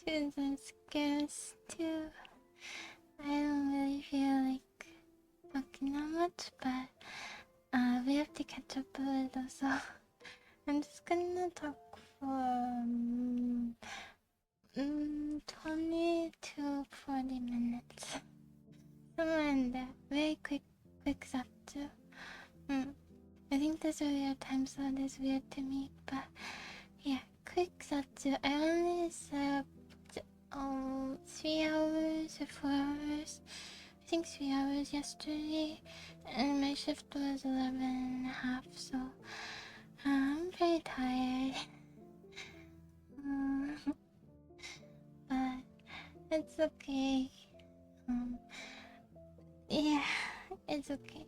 Tunes are scarce too. I don't really feel like talking that much, but we have to catch up a little, so I'm just gonna talk for 20 to 40 minutes. Somewhere in there. Very quick zapto. I think this earlier time slot is weird to me, but yeah, quick zapto. I only slept 3 hours or 4 hours. I think 3 hours yesterday, and my shift was 11.5, so I'm very tired. But it's okay. Yeah, it's okay.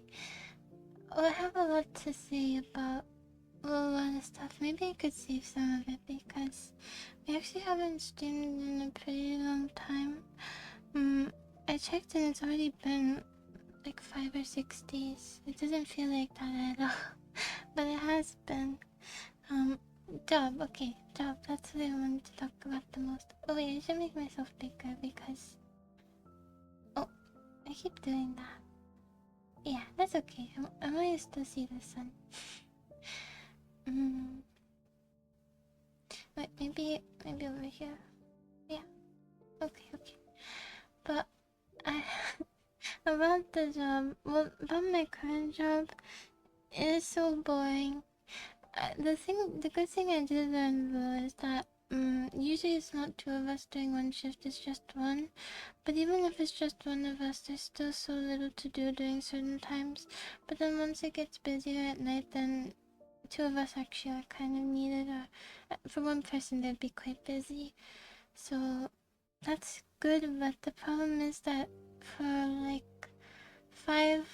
I have a lot to say about a lot of stuff. Maybe I could save some of it because we actually haven't streamed in a pretty long time. I checked and it's already been like 5 or 6 days. It doesn't feel like that at all, but it has been. Job, okay, job. That's what I wanted to talk about the most. Oh wait, I should make myself bigger because I keep doing that. Yeah, that's okay. I might still see the sun. Wait, maybe over here. Yeah. Okay. But I about the job. Well, about my current job, it is so boring. The good thing I did learn though is that usually it's not 2 of us doing one shift, it's just one. But even if it's just one of us, there's still so little to do during certain times. But then once it gets busier at night, then 2 of us actually are kind of needed. Or for one person, they'd be quite busy. So that's good, but the problem is that for like 5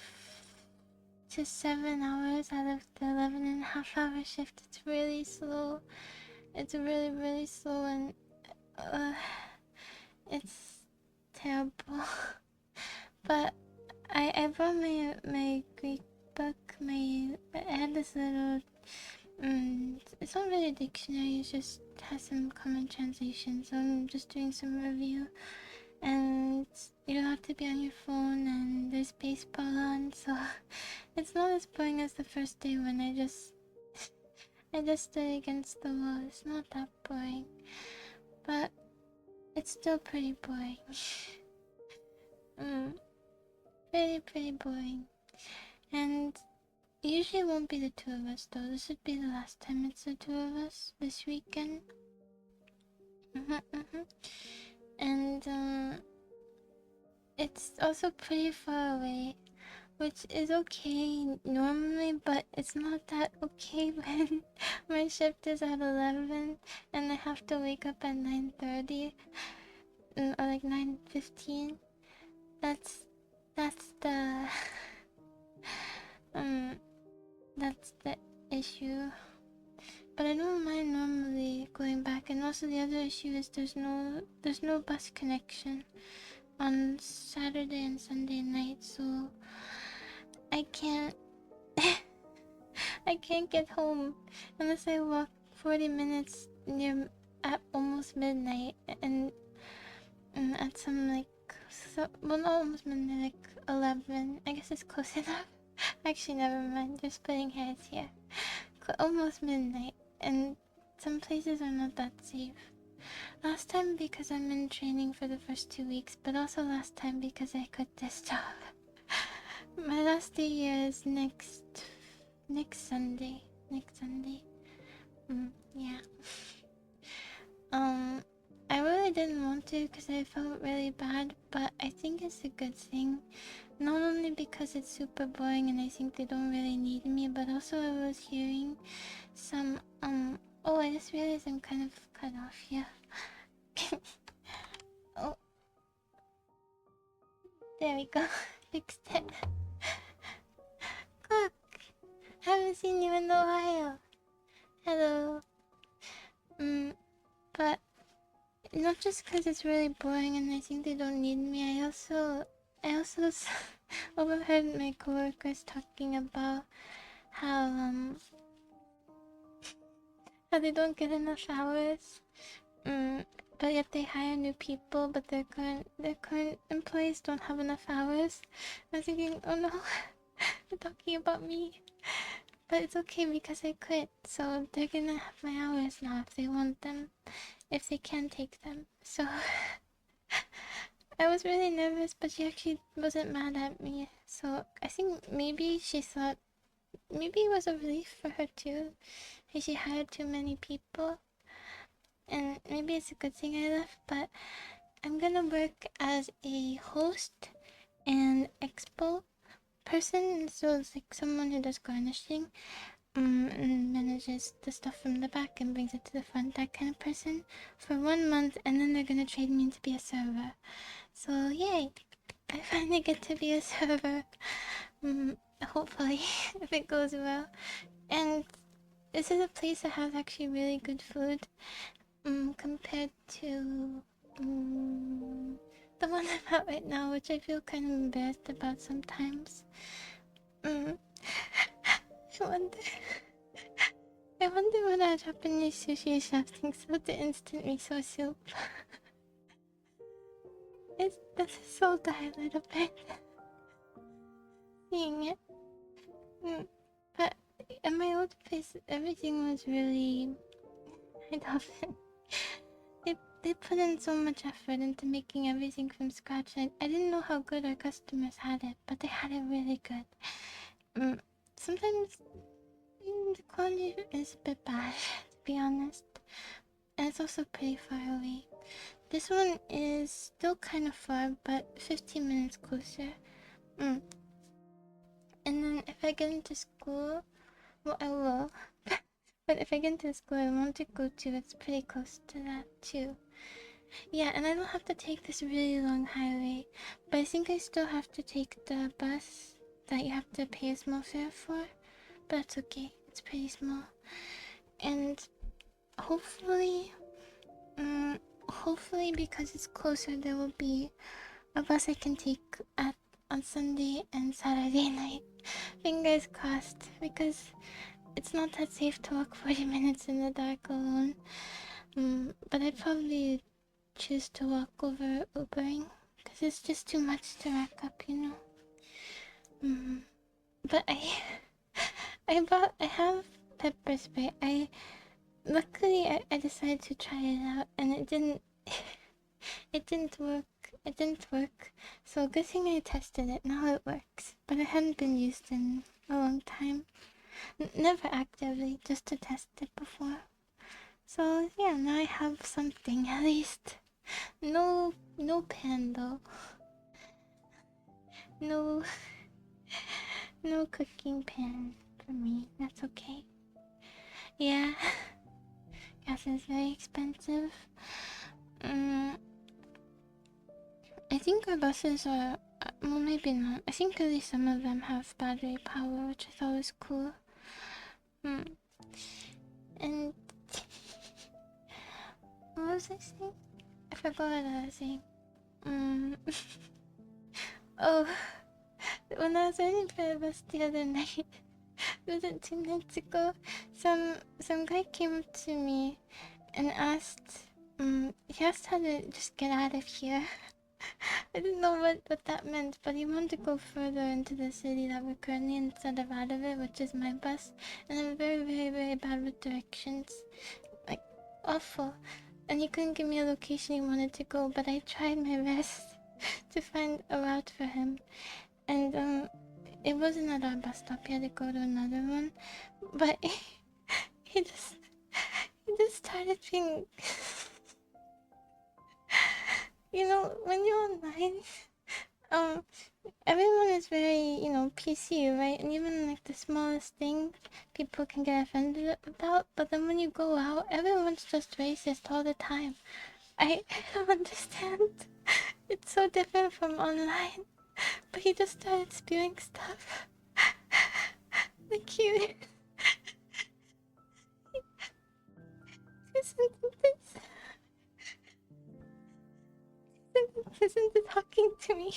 to 7 hours out of the 11.5 hour shift, it's really slow. It's really slow, and it's terrible. But I brought my Greek book. I had this little it's not really a dictionary. It just has some common translations. So I'm just doing some review, and you don't have to be on your phone, and there's baseball on, so it's not as boring as the first day when I just stood against the wall. It's not that boring, but it's still pretty boring. Pretty boring. And usually it won't be the 2 of us though. This would be the last time it's the 2 of us this weekend. And it's also pretty far away, which is okay normally, but it's not that okay when my shift is at 11 and I have to wake up at 9:30 or like 9:15. That's the that's the issue. But I don't mind normally going back, and also the other issue is there's no bus connection on Saturday and Sunday night, so I can't I can't get home unless I walk 40 minutes at almost midnight, and at some like well, not almost midnight, like 11. I guess it's close enough. Actually, never mind. Just splitting hairs here. Almost midnight, and some places are not that safe. Last time because I'm in training for the first 2 weeks, but also last time because I quit this job. My last day here is next Sunday. Yeah. I really didn't want to because I felt really bad, but I think it's a good thing. Not only because it's super boring and I think they don't really need me, but also I was hearing some, oh, I just realized I'm kind of cut off here. Oh, there we go. Fixed it. Look, haven't seen you in a while. Hello. But not just because it's really boring and I think they don't need me. I also overheard my coworkers talking about how they don't get enough hours. but yet they hire new people, but their current employees don't have enough hours. I was thinking, oh no, they're talking about me. But it's okay because I quit, so they're gonna have my hours now if they want them, if they can take them. So I was really nervous, but she actually wasn't mad at me. So I think maybe she thought, maybe it was a relief for her too. She hired too many people, and maybe it's a good thing I left. But I'm gonna work as a host and expo person, so it's like someone who does garnishing, and manages the stuff from the back and brings it to the front, that kind of person, for 1 month, and then they're gonna trade me in to be a server. So yay! I finally get to be a server. Hopefully, if it goes well. And this is a place that has actually really good food, compared to the one I'm at right now, which I feel kind of embarrassed about sometimes. I wonder. I wonder what our Japanese sushi chef thinks of the instant miso soup. This is so die a little bit. Seeing it. But in my old place, everything was really... I love it. They put in so much effort into making everything from scratch. I didn't know how good our customers had it, but they had it really good. Sometimes the quality is a bit bad, to be honest. And it's also pretty far away. This one is still kind of far, but 15 minutes closer. And then if I get into school, well, I will. But if I get into school I want to go to, it's pretty close to that too. Yeah, and I don't have to take this really long highway, but I think I still have to take the bus that you have to pay a small fare for. But that's okay, it's pretty small. And hopefully because it's closer, there will be a bus I can take on Sunday and Saturday night. Fingers crossed, because it's not that safe to walk 40 minutes in the dark alone. But I'd probably choose to walk over Ubering, because it's just too much to rack up, you know. But I have pepper spray. Luckily I decided to try it out, and it didn't work. So good thing I tested it. Now it works, but it hadn't been used in a long time. Never actively, just to test it before. So yeah, now I have something at least. No pan though. No cooking pan for me. That's okay. Yeah. Gas is very expensive. I think our buses are... well, maybe not. I think at least some of them have battery power, which I thought was cool. And... what was I saying? I forgot what I was saying. Oh... when I was waiting for the bus the other night, it wasn't 2 nights ago, some guy came up to me and asked... he asked how to just get out of here. I didn't know what that meant, but he wanted to go further into the city that we're currently instead of out of it, which is my bus. And I'm very, very, very bad with directions. Like, awful. And he couldn't give me a location he wanted to go, but I tried my best to find a route for him. And, it wasn't at our bus stop, he had to go to another one. But he just started being... you know, when you're online, everyone is very, you know, PC, right? And even like the smallest thing, people can get offended about. But then when you go out, everyone's just racist all the time. I don't understand. It's so different from online. But he just started spewing stuff. Like he isn't talking to me.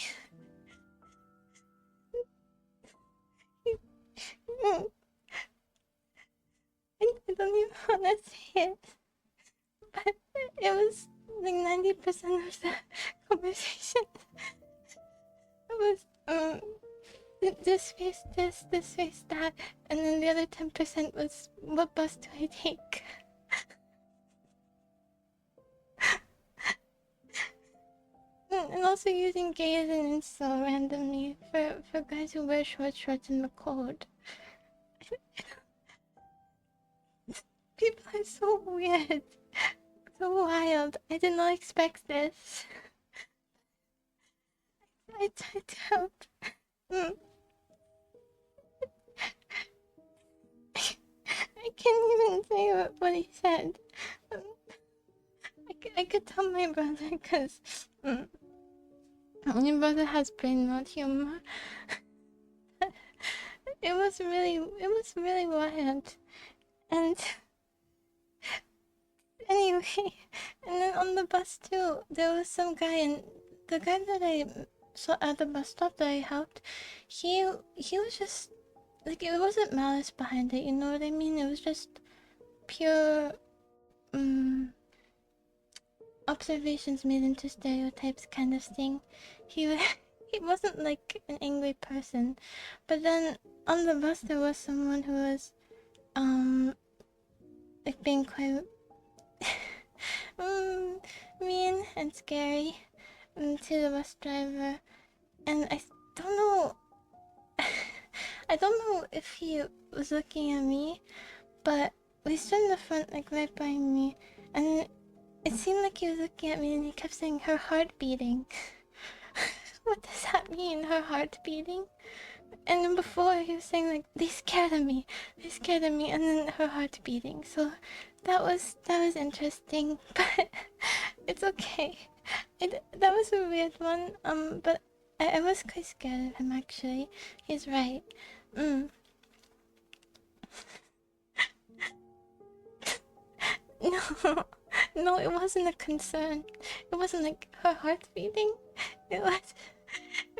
I don't even want to say it, but it was like 90% of the conversation was this face this face that, and then the other 10% was what bus do I take? And also using gay as an insult randomly for guys who wear shorts in the cold. People are so weird, so wild. I did not expect this. I tried to help. I can't even say what he said. I could tell my brother because my brother has brain rot humor. It was really wild. And anyway, and then on the bus too, there was some guy, and the guy that I saw at the bus stop that I helped, he was just like, it wasn't malice behind it, you know what I mean? It was just pure observations made into stereotypes kind of thing. He he wasn't like an angry person, but then on the bus there was someone who was like being quite mean and scary to the bus driver, and I don't know. I don't know if he was looking at me, but we stood in the front, like right behind me, and it seemed like he was looking at me, and he kept saying her heart beating. What does that mean, her heart beating? And then before he was saying like, they scared of me, and then her heart beating. So that was interesting, but it's okay. That was a weird one. But I was quite scared of him actually. He's right. No, no, it wasn't a concern. It wasn't like her heart beating. It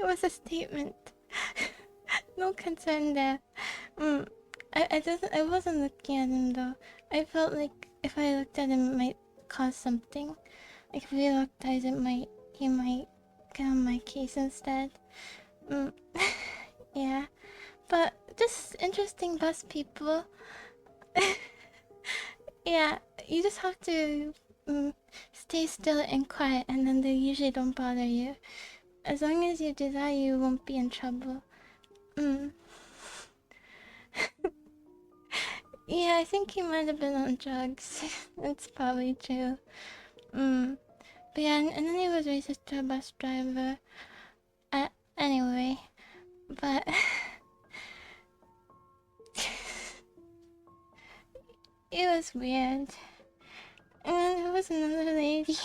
was a statement. No concern there. I wasn't looking at him though. I felt like if I looked at him, it might cause something. Like if we looked at him, he might get on my case instead. Yeah, but just interesting bus people. Yeah, you just have to stay still and quiet, and then they usually don't bother you. As long as you do that, you won't be in trouble. Yeah, I think he might have been on drugs. It's probably true. But yeah, and then he was racist to a bus driver. Anyway, but it was weird. And then there was another lady.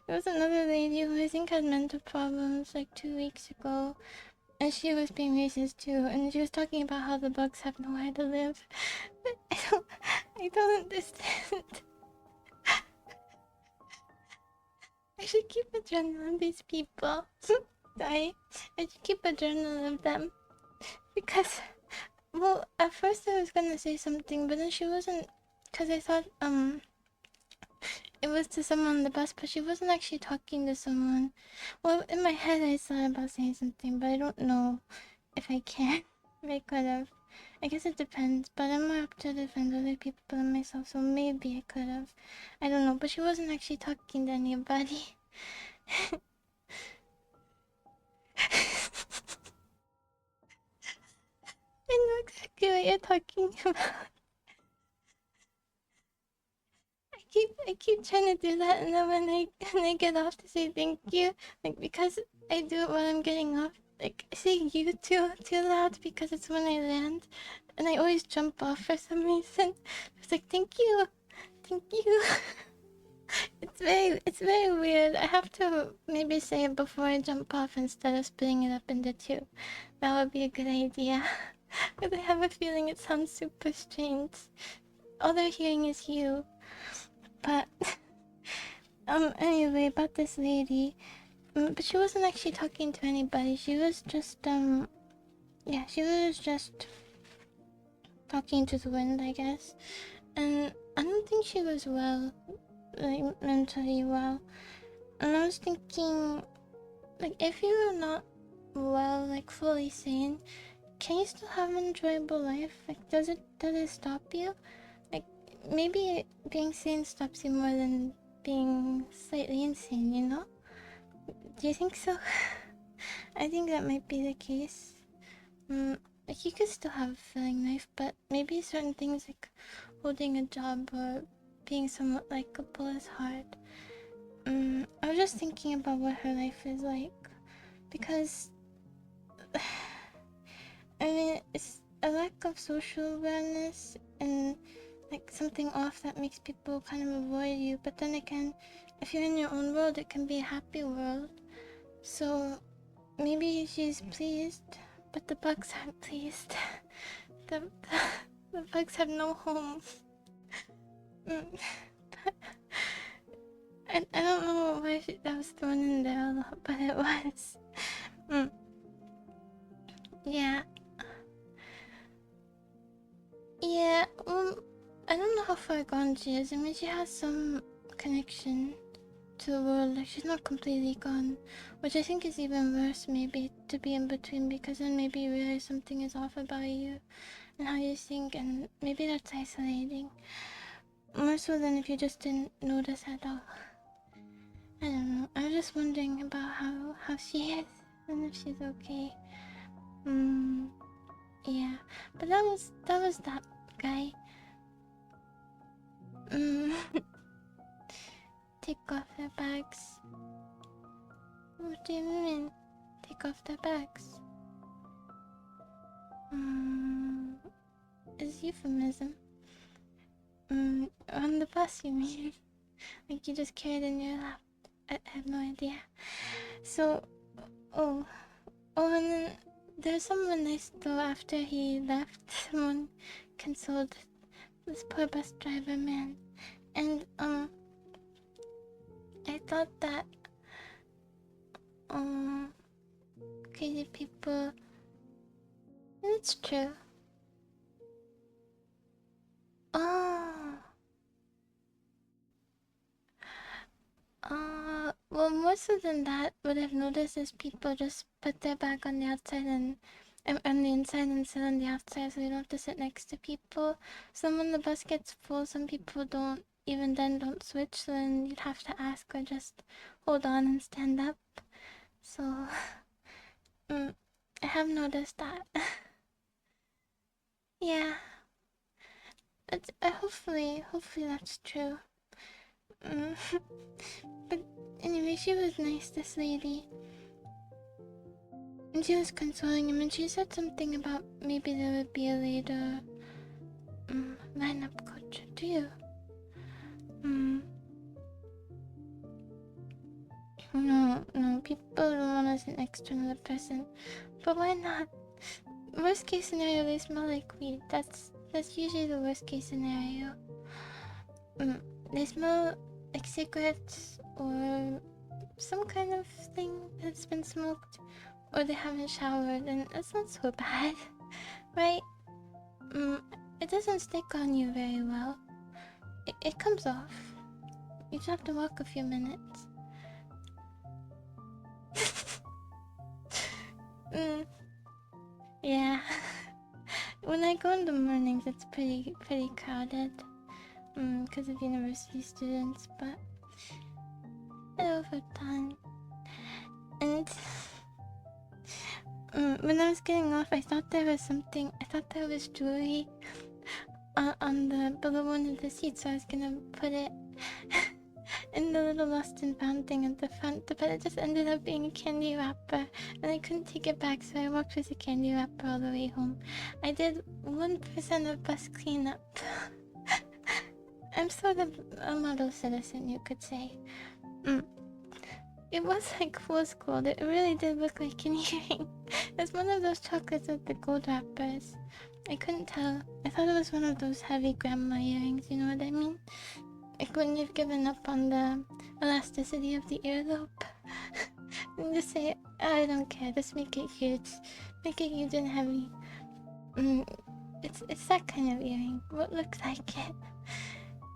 There was another lady who I think had mental problems like 2 weeks ago. And she was being racist too. And she was talking about how the bugs have nowhere to live. I don't understand. I should keep a journal of these people. Sorry. I should keep a journal of them. Because, well, at first I was gonna say something, but then she wasn't. Because I thought, it was to someone on the bus, but she wasn't actually talking to someone. Well, in my head I thought about saying something, but I don't know if I can. I could have. I guess it depends, but I'm more up to defend other people than myself, so maybe I could have. I don't know, but she wasn't actually talking to anybody. I know exactly what you're talking about. I keep trying to do that, and then when I get off to say thank you, like because I do it while I'm getting off, like I say you too loud because it's when I land, and I always jump off for some reason. It's like thank you. It's very weird. I have to maybe say it before I jump off instead of splitting it up into two. That would be a good idea. But I have a feeling it sounds super strange. All they're hearing is you. But anyway, about this lady. But she wasn't actually talking to anybody. She was just yeah, she was just talking to the wind, I guess. And I don't think she was well. like mentally well. And I was thinking, like, if you're not well, like fully sane, can you still have an enjoyable life? Like, does it stop you? Like, maybe being sane stops you more than being slightly insane, you know? Do you think so? I think that might be the case. Like, you could still have a fulfilling life, but maybe certain things like holding a job or being somewhat likable is hard. I was just thinking about what her life is like, because I mean, it's a lack of social awareness and like something off that makes people kind of avoid you. But then again, if you're in your own world, it can be a happy world. So maybe she's pleased, but the bugs aren't pleased. the, the bugs have no home. I don't know why that was thrown in there a lot, but it was. Yeah. Yeah, I don't know how far gone she is. I mean, she has some connection to the world. Like, she's not completely gone, which I think is even worse, maybe, to be in between, because then maybe you realize something is off about you and how you think, and maybe that's isolating. More so than if you just didn't notice at all. I don't know. I was just wondering about how she is and if she's okay. Yeah. But that was that guy. Take off their bags. What do you mean? Take off their bags? Is euphemism. On the bus, you mean? Like you just carried in your lap? I have no idea. So, oh, and then there's someone nice though. After he left, someone consoled this poor bus driver man, and I thought that crazy people. It's true. Oh. Well, more so than that, what I've noticed is people just put their bag on the outside and on the inside and sit on the outside, so you don't have to sit next to people. So when the bus gets full, some people don't don't switch. So then you'd have to ask or just hold on and stand up. So, I have noticed that. Yeah, it's hopefully that's true. But anyway, she was nice, this lady. And she was consoling him, and she said something about maybe there would be a later lineup coach. Do you? No, people don't want to sit next to another person. But why not? Worst case scenario, they smell like weed. That's usually the worst case scenario. They smell like cigarettes or some kind of thing that's been smoked, or they haven't showered, and that's not so bad, right? It doesn't stick on you very well. It comes off. You just have to walk a few minutes. Yeah. When I go in the mornings, it's pretty crowded. Because of university students, but over time. And when I was getting off, I thought there was something. I thought there was jewelry on the below one of the seats, so I was gonna put it in the little lost and found thing at the front, but it just ended up being a candy wrapper, and I couldn't take it back, so I walked with the candy wrapper all the way home. I did 1% of bus cleanup. I'm sort of a model citizen, you could say. It was like rose gold. It really did look like an earring. It's one of those chocolates with the gold wrappers. I couldn't tell. I thought it was one of those heavy grandma earrings, you know what I mean? I couldn't have given up on the elasticity of the earlobe. And just say, I don't care, just make it huge. Make it huge and heavy. It's that kind of earring. What looks like it.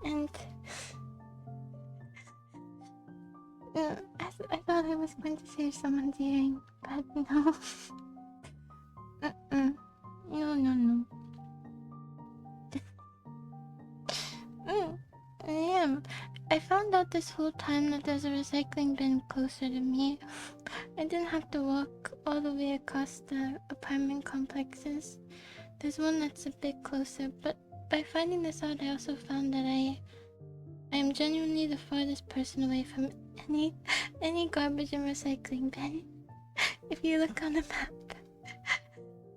And I thought I was going to save someone's earring, but no. No. I am. I found out this whole time that there's a recycling bin closer to me. I didn't have to walk all the way across the apartment complexes. There's one that's a bit closer, but by finding this out, I also found that I am genuinely the farthest person away from any garbage and recycling bin. If you look on the map,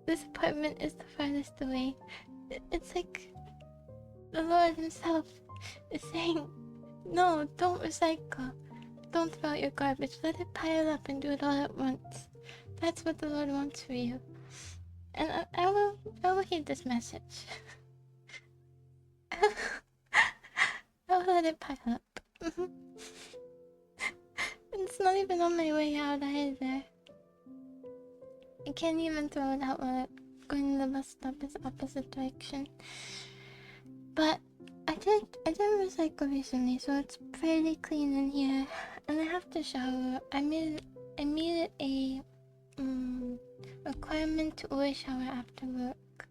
this apartment is the farthest away. It's like the Lord himself is saying, no, don't recycle. Don't throw out your garbage. Let it pile up and do it all at once. That's what the Lord wants for you. And I will heed this message. I'll let it pile up. It's not even on my way out either. I can't even throw it out while going to the bus stop is opposite direction. But I did recycle recently, so it's fairly clean in here. And I have to shower. I made it a requirement to always shower after work,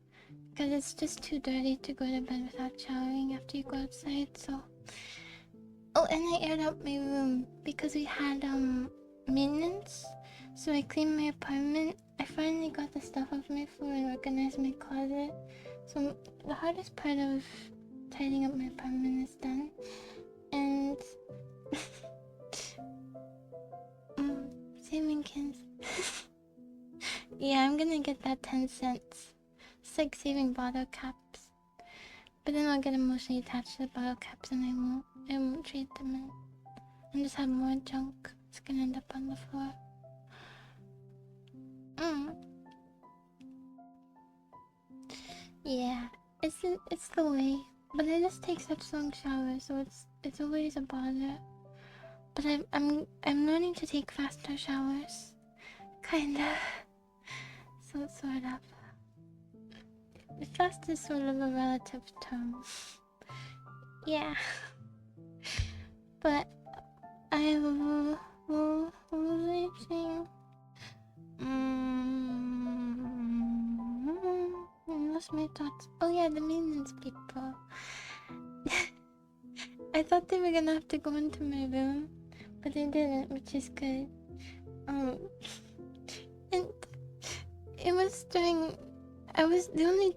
because it's just too dirty to go to bed without showering after you go outside. So, oh, and I aired out my room because we had maintenance. So I cleaned my apartment. I finally got the stuff off my floor and organized my closet. So the hardest part of tidying up my apartment is done. And saving cans. Yeah, I'm gonna get that 10 cents. It's like saving bottle caps. But then I'll get emotionally attached to the bottle caps and I won't trade them in. And just have more junk. It's gonna end up on the floor. Yeah, it's the way. But I just take such long showers, so it's always a bother. But I'm learning to take faster showers. Kinda. So sort of. Fast is sort of a relative term. Yeah. But I what was I saying? I lost my thoughts. Oh yeah, the maintenance people. I thought they were gonna have to go into my room, but they didn't, which is good. And it was during.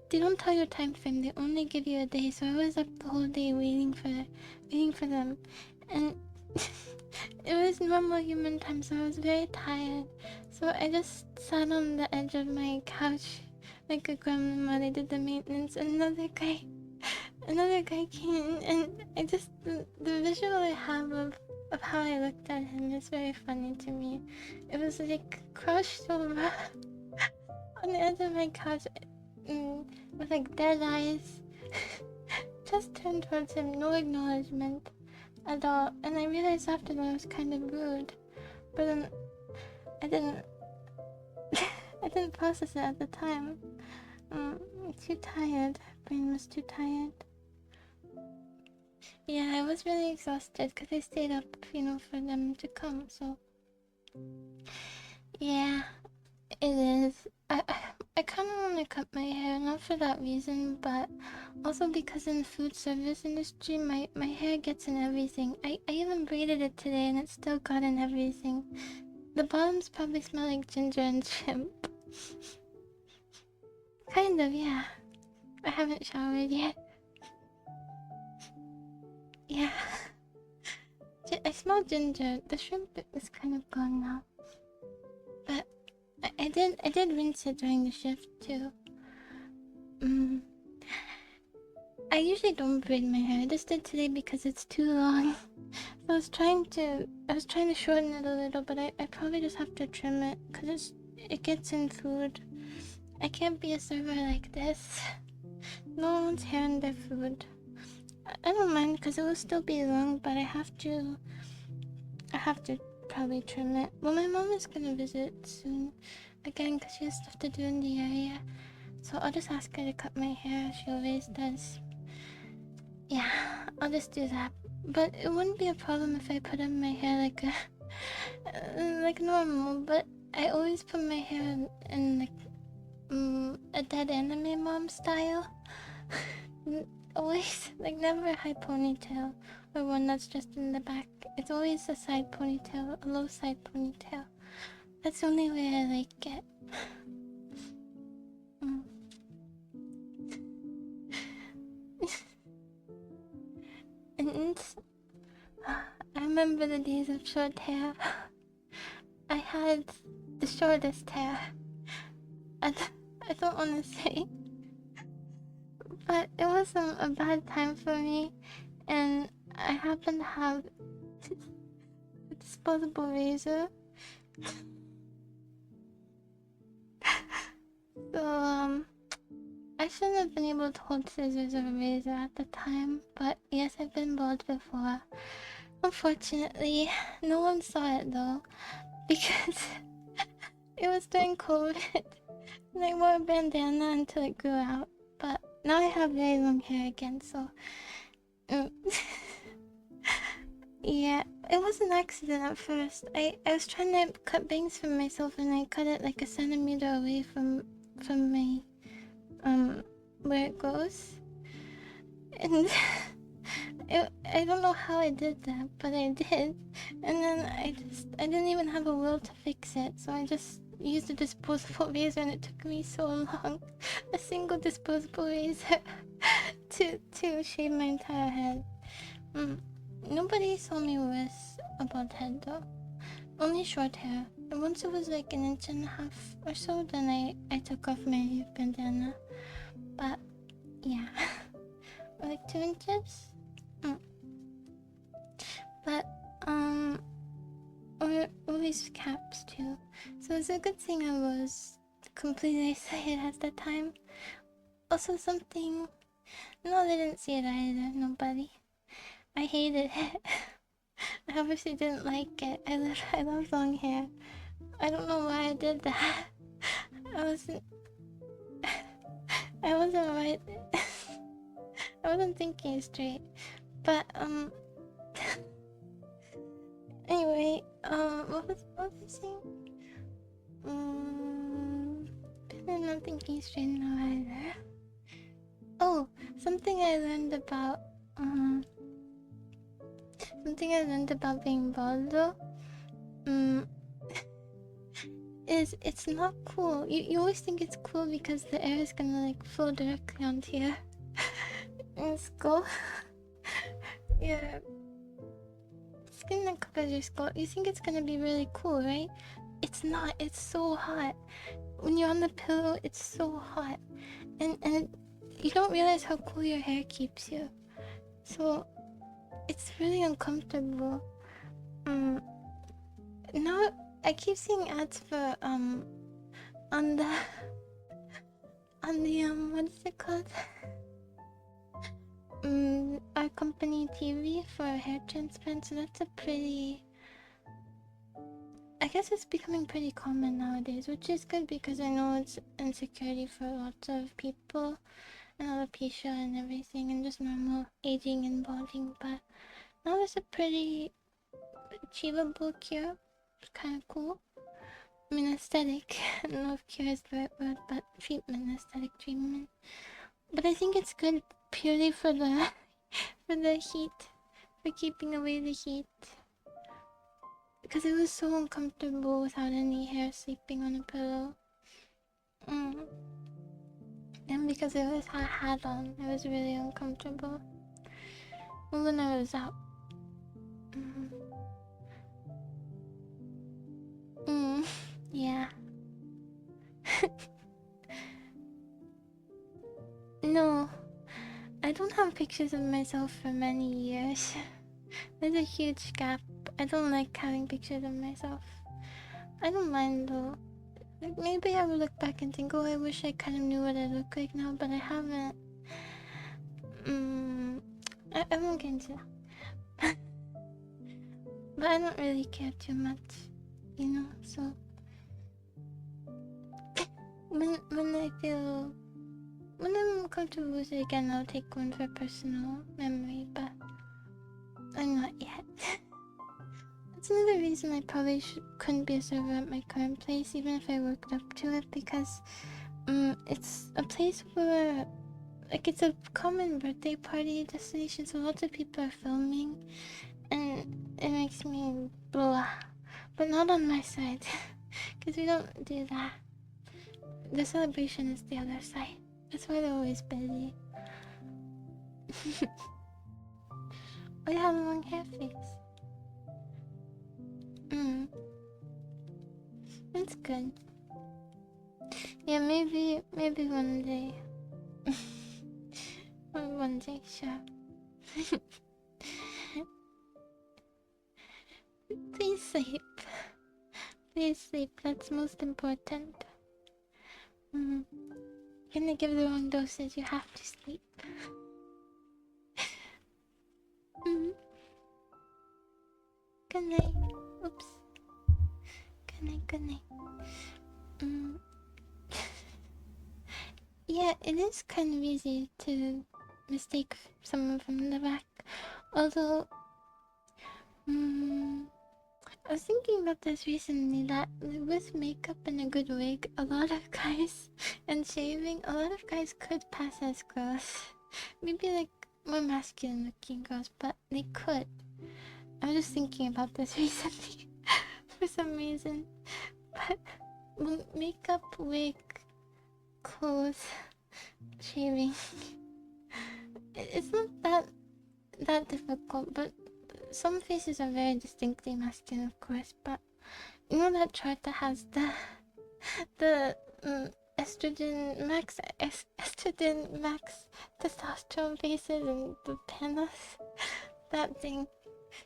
They don't tell you a time frame. They only give you a day. So I was up the whole day waiting for them, and it was normal human time. So I was very tired. So I just sat on the edge of my couch like a gremlin while they did the maintenance. And another guy came in, and I just the visual I have of how I looked at him is very funny to me. It was like crushed over on the edge of my couch with like dead eyes. Just turned towards him, no acknowledgement at all. And I realized after that I was kind of rude, but then I didn't I didn't process it at the time. Too tired. Brain was too tired. Yeah, I was really exhausted because I stayed up, for them to come. So yeah, it is. I kind of want to cut my hair, not for that reason, but also because in the food service industry, my hair gets in everything. I even braided it today and it still got in everything. The bottoms probably smell like ginger and shrimp. Kind of, yeah. I haven't showered yet. Yeah. I smell ginger. The shrimp is kind of gone now. But I did rinse it during the shift too. I usually don't braid my hair. I just did today because it's too long. So I was trying to shorten it a little, but I probably just have to trim it because it gets in food. I can't be a server like this. No one wants hair in their food. I don't mind because it will still be long, but I have to probably trim it. Well, my mom is gonna visit soon again because she has stuff to do in the area. So I'll just ask her to cut my hair. She always does. Yeah, I'll just do that. But it wouldn't be a problem if I put in my hair like like normal, but I always put my hair in like a dead anime mom style. Always, like never a high ponytail or one that's just in the back. It's always a side ponytail, a low side ponytail. That's the only way I like it. And I remember the days of short hair. I had the shortest hair. I don't want to say, but it wasn't a bad time for me, and I happened to have a disposable razor. So I shouldn't have been able to hold scissors or a razor at the time, but yes, I've been bald before. Unfortunately, no one saw it though, because it was during COVID. And I wore a bandana until it grew out, but now I have very long hair again, so yeah, it was an accident at first. I was trying to cut bangs for myself, and I cut it like a centimeter away from my where it goes, and I don't know how I did that, but I did, and then I didn't even have a will to fix it, so I just used a disposable razor, and it took me so long, a single disposable razor, to shave my entire head. Nobody saw me with a bald head though, only short hair. And once it was like 1.5 inches or so, then I took off my bandana. But yeah, or like 2 inches. But or always caps too. So it's a good thing I was completely isolated at that time. Also something, no, they didn't see it either. Nobody. I hated it. I obviously didn't like it. I love long hair. I don't know why I did that. I wasn't right. I wasn't thinking straight. But anyway, what was I saying? I'm not thinking straight now either. Oh, something I learned about being bald though, is it's not cool. You always think it's cool because the air is gonna like flow directly onto your skull. Your skin that covers your skull. You think it's gonna be really cool, right? It's not. It's so hot. When you're on the pillow, it's so hot, and you don't realize how cool your hair keeps you. So it's really uncomfortable. Now I keep seeing ads for on the what is it called? Our company TV for hair transplant. So that's a pretty, I guess it's becoming pretty common nowadays, which is good because I know it's insecurity for lots of people and alopecia and everything and just normal aging and balding, but now it's a pretty achievable cure. It's kind of cool. I mean, aesthetic. I don't know if cure is the right word, but treatment, aesthetic treatment. But I think it's good purely for the heat, for keeping away the heat. Because it was so uncomfortable without any hair sleeping on a pillow. And because it was a hat on, it was really uncomfortable. Well, when I was out. Yeah. No, I don't have pictures of myself for many years. There's a huge gap. I don't like having pictures of myself. I don't mind though. Like maybe I will look back and think, oh, I wish I kind of knew what I look like now, but I haven't. I won't get into that. But I don't really care too much, you know. So when I'm comfortable with it again, I'll take one for personal memory. But I'm not yet. It's another reason I probably couldn't be a server at my current place, even if I worked up to it, because it's a place where, like, it's a common birthday party destination, so lots of people are filming, and it makes me blah. But not on my side, because we don't do that. The celebration is the other side. That's why they're always busy. Oh, you have a long hair face. That's good. Yeah, maybe one day. One day, sure. Please sleep. Please sleep, that's most important. Gonna give the wrong dosage, you have to sleep. Good night. Oops. Good night. Yeah, it is kind of easy to mistake someone from the back. Although, I was thinking about this recently, that with makeup and a good wig, a lot of guys, and shaving, a lot of guys could pass as girls. Maybe like more masculine looking girls, but they could. I was just thinking about this recently for some reason. But makeup, wig, clothes, shaving, it's not that difficult, but some faces are very distinctly masculine, of course. But you know that chart that has the estrogen max testosterone faces and the panels? That thing.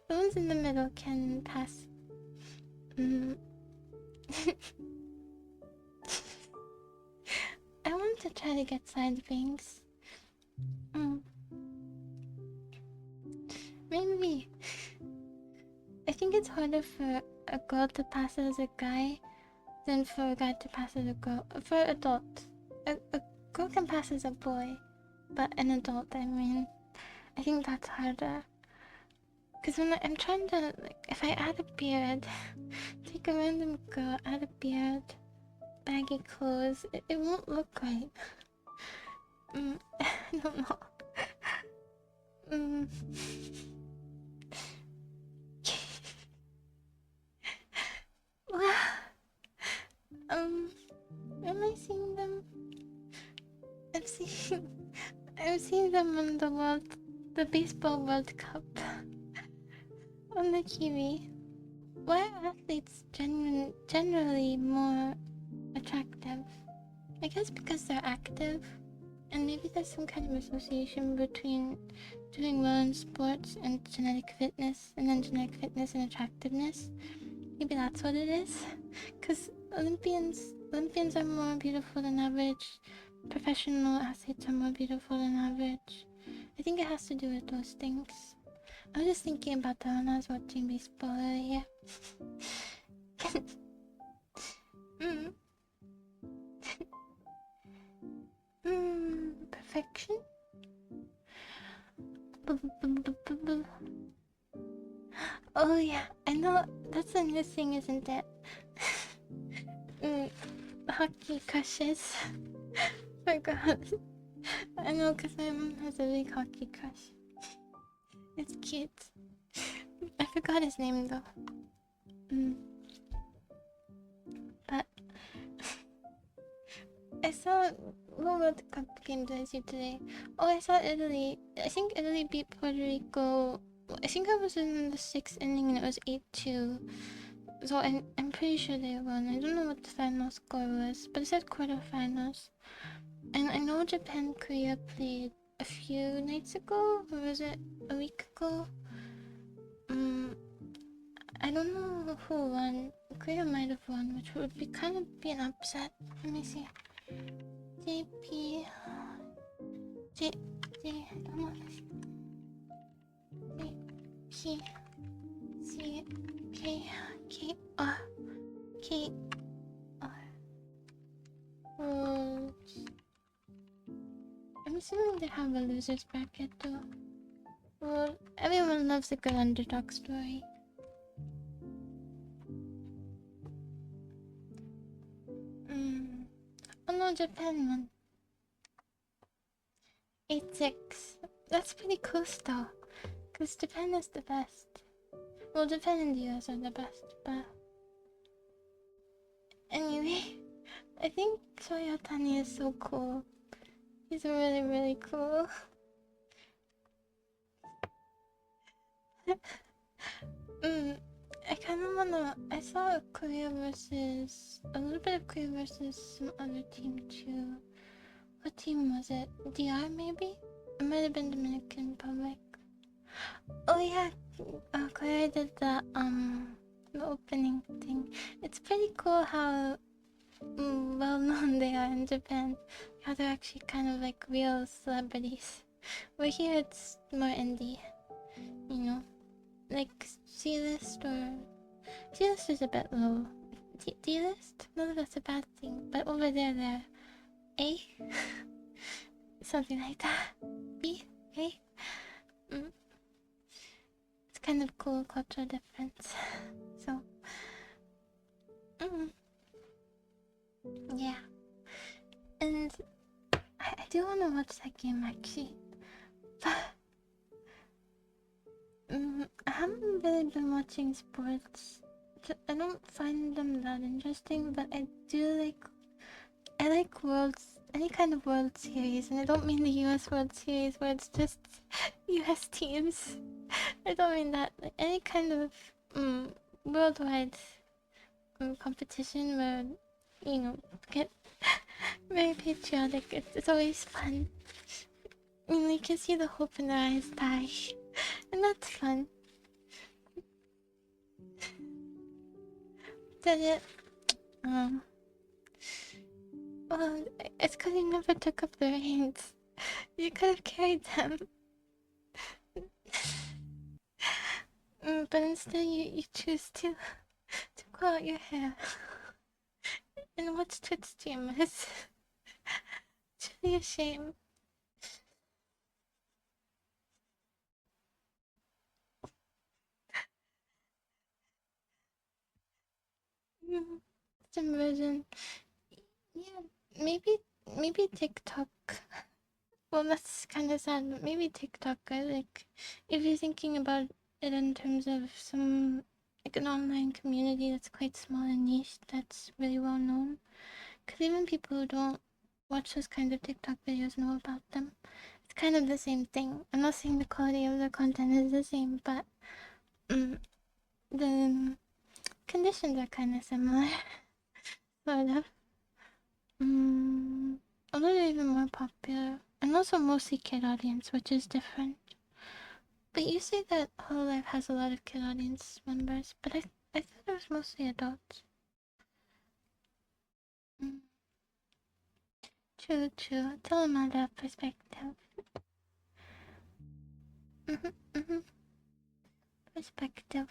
The ones in the middle can pass. I want to try to get side bangs. Maybe. I think it's harder for a girl to pass as a guy than for a guy to pass as a girl. For adults. A girl can pass as a boy, but an adult, I mean. I think that's harder. Because when I'm trying to, like, if I add a beard, take a random girl, add a beard, baggy clothes, it won't look right. I don't know. Am I seeing them? I've seen them on the baseball World Cup on the TV. Why are athletes generally more attractive? I guess because they're active, and maybe there's some kind of association between doing well in sports and genetic fitness, and then genetic fitness and attractiveness. Maybe that's what it is. Because Olympians are more beautiful than average. Professional athletes are more beautiful than average. I think it has to do with those things. I was just thinking about that when I was watching baseball earlier. Perfection? Oh yeah, I know, that's a new thing, isn't it? Hockey crushes. Forgot. I know, because my mom has a big hockey crush. It's cute. I forgot his name though. But I saw, what World Cup game did I see today? Oh, I saw Italy. I think Italy beat Puerto Rico. I think I was in the 6th inning and it was 8-2. So I'm pretty sure they won. I don't know what the final score was, but it said quarterfinals. And I know Japan Korea played a few nights ago, or was it a week ago? I don't know who won. Korea might have won, which would be kind of be an upset. Let me see. I don't know. I'm assuming they have a losers bracket though. Well, everyone loves a good underdog story. Japan one. 8-6. That's pretty close though. Because Japan is the best. Well, Japan and the US are the best, but... Anyway, I think Toyotani is so cool. He's really, really cool. I kind of wanna... I saw Korea versus... A little bit of Korea versus some other team too. What team was it? DR maybe? It might have been Dominican Republic. Oh yeah, Korea did the opening thing. It's pretty cool how well known they are in Japan. How they're actually kind of like real celebrities. Where here it's more indie, you know, like C-list or C-list is a bit low. D-list? No, that's a bad thing. But over there, they're A, something like that. B, A. It's kind of cool cultural difference. So, yeah. And I do want to watch that game actually. But I haven't really been watching sports. I don't find them that interesting, but I like worlds, any kind of World Series, and I don't mean the US World Series where it's just US teams. I don't mean that. Like any kind of worldwide competition where, you know, get very patriotic. It's always fun. You know, you can see the hope in their eyes die, and that's fun. Did it? Well, it's because you never took up the reins. You could have carried them. But instead you choose to grow out your hair and watch Twitch streamers. Truly a shame. Version. Yeah, maybe TikTok. Well, that's kind of sad, but maybe TikTok. Like, if you're thinking about it in terms of some like an online community that's quite small and niche, that's really well known. Because even people who don't watch those kinds of TikTok videos know about them. It's kind of the same thing. I'm not saying the quality of the content is the same, but the conditions are kind of similar. Sort of. A little even more popular. And also mostly kid audience, which is different. But you say that Hololive has a lot of kid audience members, but I thought it was mostly adults. True. Tell them about that perspective. Perspective.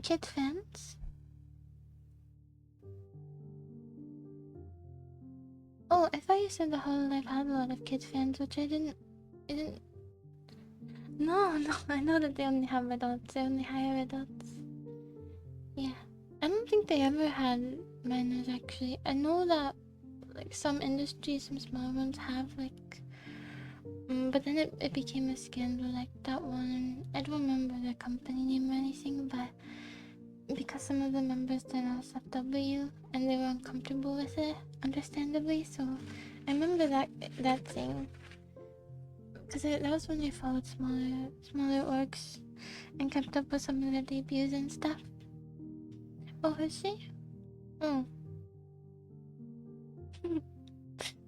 Kid fans? Oh, I thought you said the Hololive had a lot of kid fans, which I didn't. No, I know that they only have adults. They only hire adults. Yeah. I don't think they ever had minors, actually. I know that, like, some industries, some small ones have, like... but then it became a scandal, like that one. I don't remember the company name or anything, but... Because some of the members didn't SFW, and they were uncomfortable with it, understandably, so... I remember that thing. Because that was when I followed smaller orgs and kept up with some of their debuts and stuff. Oh, is she?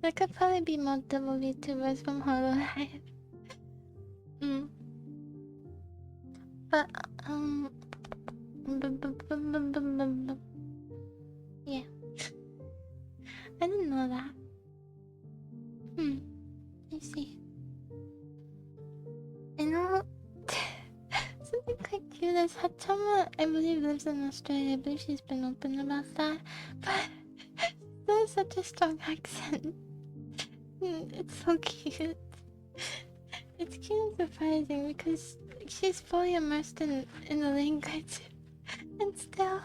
There could probably be multiple VTubers from Hololive. But, yeah. I didn't know that. I see. I know... something quite cute is Hachama, I believe, lives in Australia. I believe she's been open about that. But that has such a strong accent. It's so cute. It's cute and surprising because she's fully immersed in the language. And still...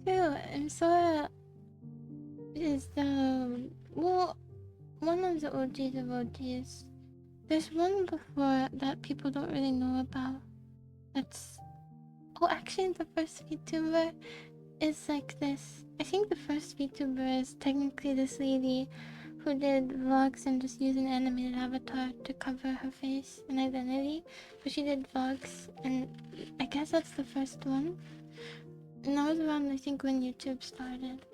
True, and Sora is the well, one of the OGs of OGs. There's one before that people don't really know about. That's actually the first VTuber is like this. I think the first VTuber is technically this lady who did vlogs and just used an animated avatar to cover her face and identity. But she did vlogs, and I guess that's the first one. And that was around, I think, when YouTube started.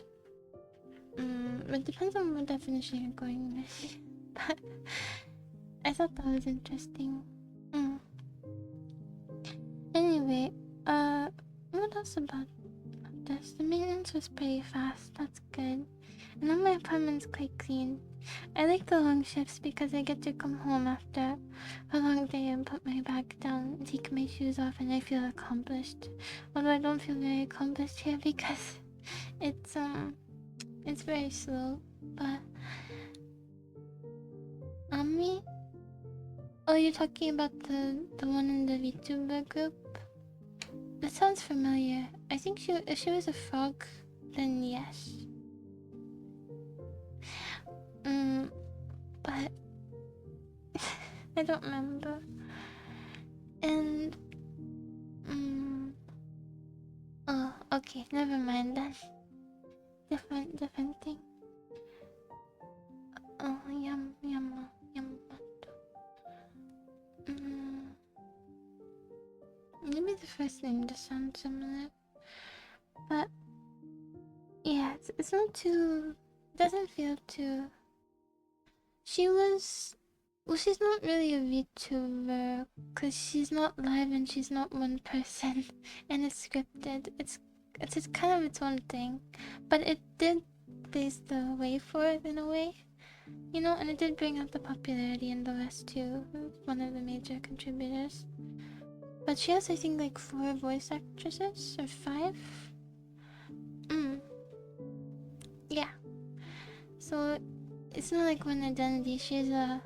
It depends on what definition you're going with. But I thought that was interesting. Anyway, what else about this? The maintenance was pretty fast, that's good. And now my apartment's quite clean. I like the long shifts because I get to come home after a long day and put my bag down and take my shoes off, and I feel accomplished. Although I don't feel very accomplished here because it's very slow. But me? Oh, you're talking about the one in the VTuber group? That sounds familiar. I think if she was a frog, then yes. But I don't remember. And oh, okay, never mind then. Different thing. Oh, yum. Maybe the first name does sound similar, but yeah, it's not too. Doesn't feel too. She's not really a VTuber because she's not live and she's not one person, and it's scripted. It's kind of its own thing, but it did blaze the way for it in a way, you know, and it did bring up the popularity in the West too. One of the major contributors. But she has, I think, like 4 voice actresses or 5. Yeah. So it's not like one identity. She's a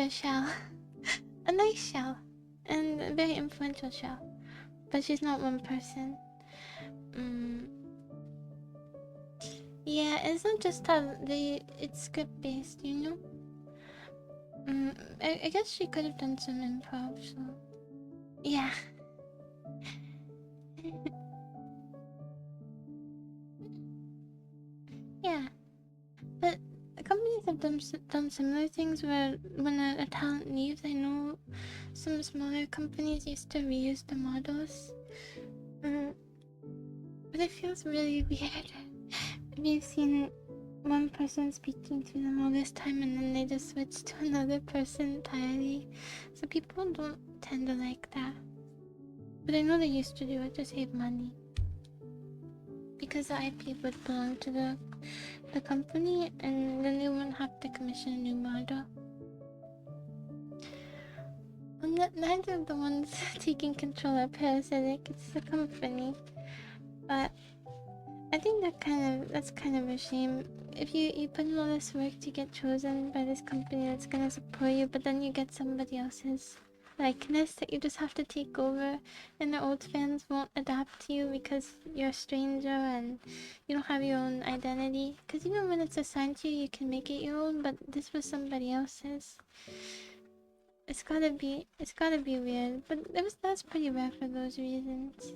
shell, a nice shell, and a very influential shell. But she's not one person. Yeah, it's not just how it's script based, you know. I guess she could have done some improv. So yeah. Yeah, but companies have done similar things where when a talent leaves, I know some smaller companies used to reuse the models. But it feels really weird. We've seen one person speaking to them all this time and then they just switch to another person entirely. So people don't tend to like that. But I know they used to do it to save money. Because the IP would belong to the company, and then they wouldn't have to commission a new model. Neither of the ones taking control are parasitic, it's the company. But I think that's kind of a shame. If you put in all this work to get chosen by this company that's gonna support you, but then you get somebody else's likeness that you just have to take over, and the old fans won't adapt to you because you're a stranger and you don't have your own identity. Because you know when it's assigned to you, you can make it your own, but this was somebody else's. It's gotta be weird, but that's pretty rare for those reasons.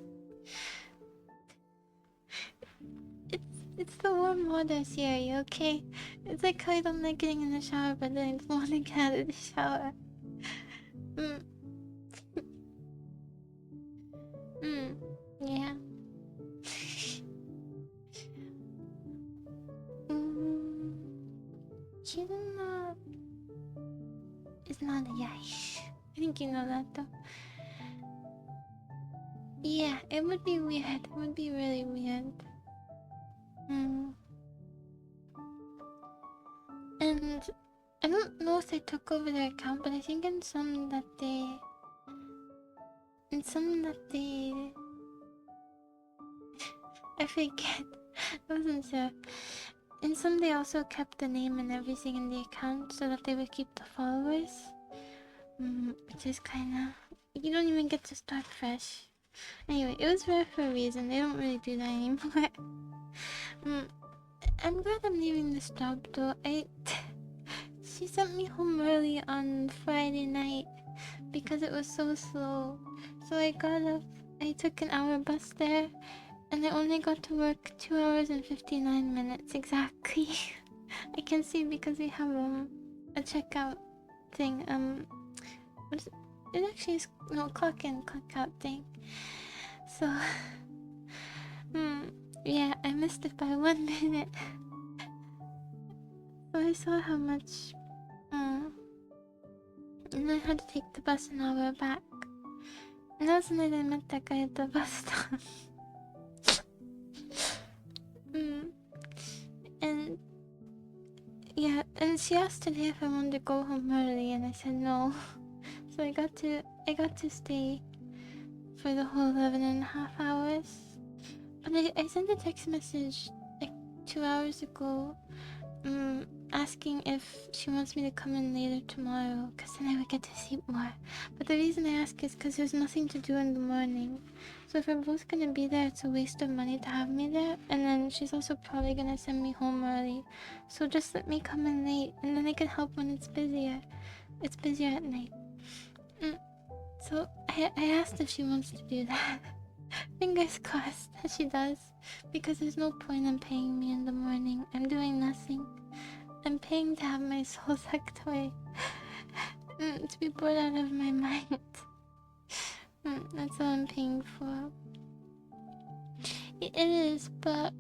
It's the warm water theory, okay? It's like how I don't like getting in the shower, but then I don't want to get out of the shower. Yeah. Chiduna is not a yai. I think you know that though. Yeah, it would be weird. It would be really weird. And I don't know if they took over their account, but I think in some that they I forget. I wasn't sure. In some they also kept the name and everything in the account so that they would keep the followers. Which is kinda, you don't even get to start fresh. Anyway, it was rare for a reason. They don't really do that anymore. I'm glad I'm leaving this job though. She sent me home early on Friday night because it was so slow. So I got up, I took an hour bus there, and I only got to work 2 hours and 59 minutes exactly. I can see because we have a checkout thing. What is it? It actually is no clock in, clock out thing. So yeah, I missed it by 1 minute. So I saw how much and I had to take the bus an hour back. And that was the night I met that guy at the bus stop. And yeah, and she asked today if I wanted to go home early, and I said no. So I got to stay for the whole 11.5 hours. But I sent a text message like 2 hours ago, asking if she wants me to come in later tomorrow, because then I would get to sleep more. But the reason I ask is because there's nothing to do in the morning. So if we're both gonna be there, it's a waste of money to have me there. And then she's also probably gonna send me home early. So just let me come in late, and then I can help when it's busier. It's busier at night. So I asked if she wants to do that. Fingers crossed that she does, because there's no point in paying me in the morning. I'm doing nothing. I'm paying to have my soul sucked away. To be bored out of my mind. That's what I'm paying for. It is, but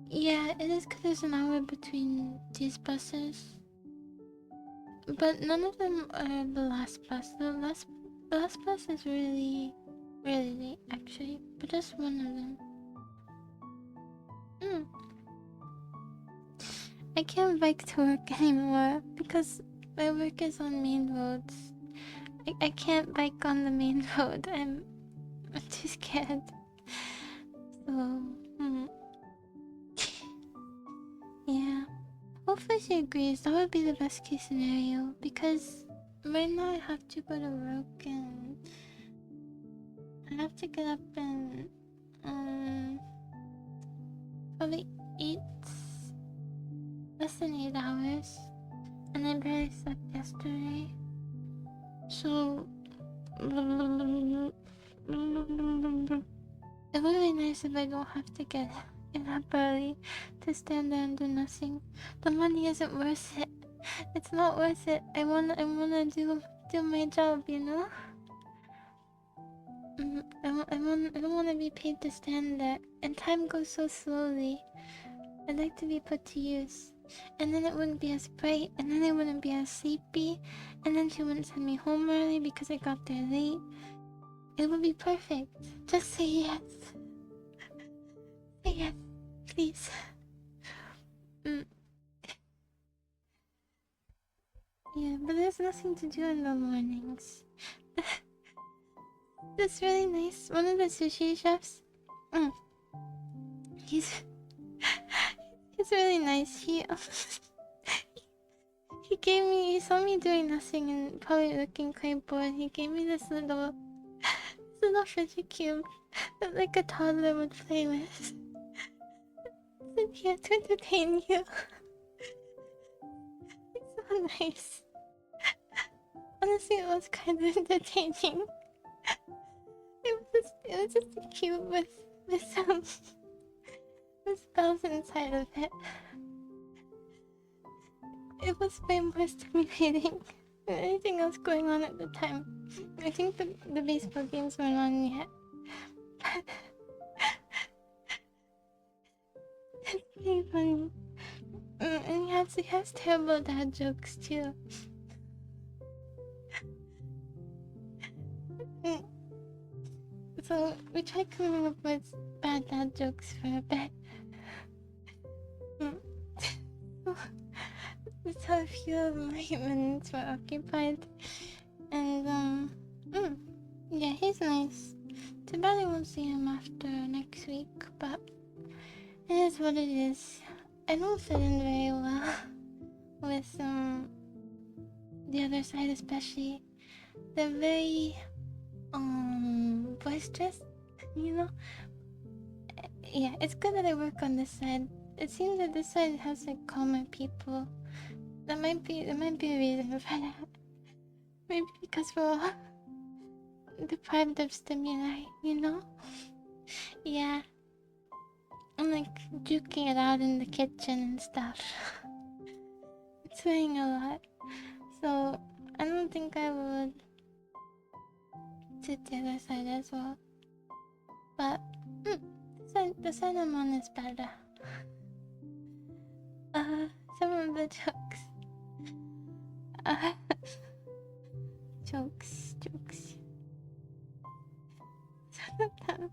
yeah, it is because there's an hour between these buses. But none of them are the last bus. The last bus is really late, actually. But just one of them. I can't bike to work anymore because my work is on main roads. I can't bike on the main road. I'm too scared. So, yeah. Hopefully she agrees. That would be the best case scenario, because right now I have to go to work and I have to get up and probably eat less than 8 hours, and I barely slept yesterday. So it would be nice if I don't have to get up early to stand there and do nothing. The money isn't worth it. It's not worth it. I wanna do my job, you know? I don't wanna be paid to stand there, and time goes so slowly. I'd like to be put to use, and then it wouldn't be as bright, and then I wouldn't be as sleepy, and then she wouldn't send me home early because I got there late. It would be perfect. Just say yes. Say yes, please. Yeah, but there's nothing to do in the mornings. That's really nice. One of the sushi chefs, he's really nice. He saw me doing nothing and probably looking quite bored. He gave me this little fidget cube that like a toddler would play with. Said here to entertain you. It's so nice. Honestly, it was kind of entertaining. It was just a cube with spells inside of it. It was way more stimulating than anything else going on at the time. I think the baseball games weren't on yet. It's pretty funny. And he has terrible dad jokes too. So we tried coming up with bad dad jokes for a bit. That's how a few of my minutes were occupied. And yeah, he's nice. Too bad I won't see him after next week, but it is what it is. I don't fit in very well with the other side, especially. They're very boisterous, you know. Yeah, it's good that I work on this side. It seems that this side has like calmer people. There might be a reason for that. Maybe because we're all deprived of stimuli, you know? Yeah. I'm like juking it out in the kitchen and stuff. It's weighing a lot. So I don't think I would sit the other side as well. But the side I'm on is better. Some of the jokes. Jokes. Some of them.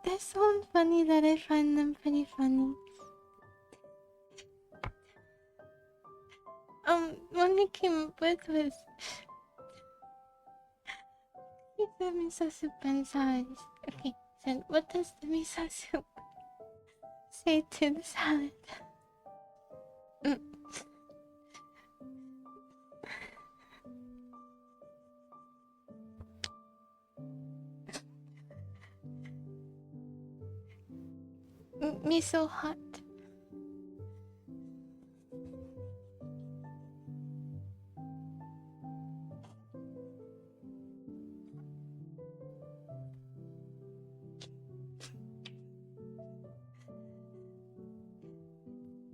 They're so funny that I find them pretty funny. One we came up with was he said miso soup and salad. Okay, so what does the miso soup say to the salad? Miso hot.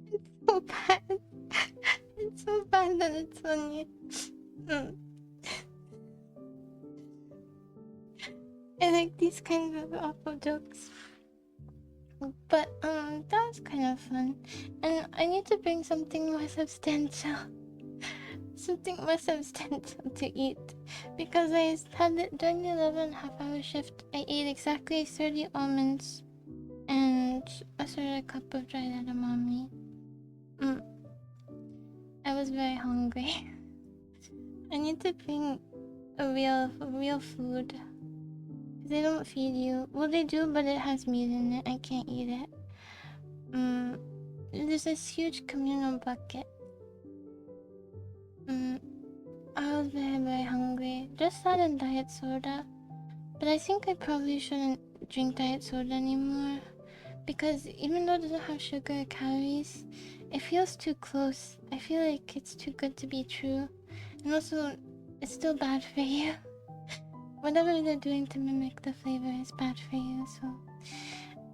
It's so bad. It's so bad that it's funny. I like these kinds of awful jokes. But that was kind of fun. And I need to bring something more substantial. Something more substantial to eat. Because I had it during the 11.5-hour shift. I ate exactly 30 almonds and a sort of cup of dried edamame. I was very hungry. I need to bring a real food. They don't feed you. Well, they do, but it has meat in it. I can't eat it. There's this huge communal bucket. I was very hungry. Just that and diet soda. But I think I probably shouldn't drink diet soda anymore. Because even though it doesn't have sugar or calories, it feels too close. I feel like it's too good to be true. And also, it's still bad for you. Whatever they're doing to mimic the flavor is bad for you, so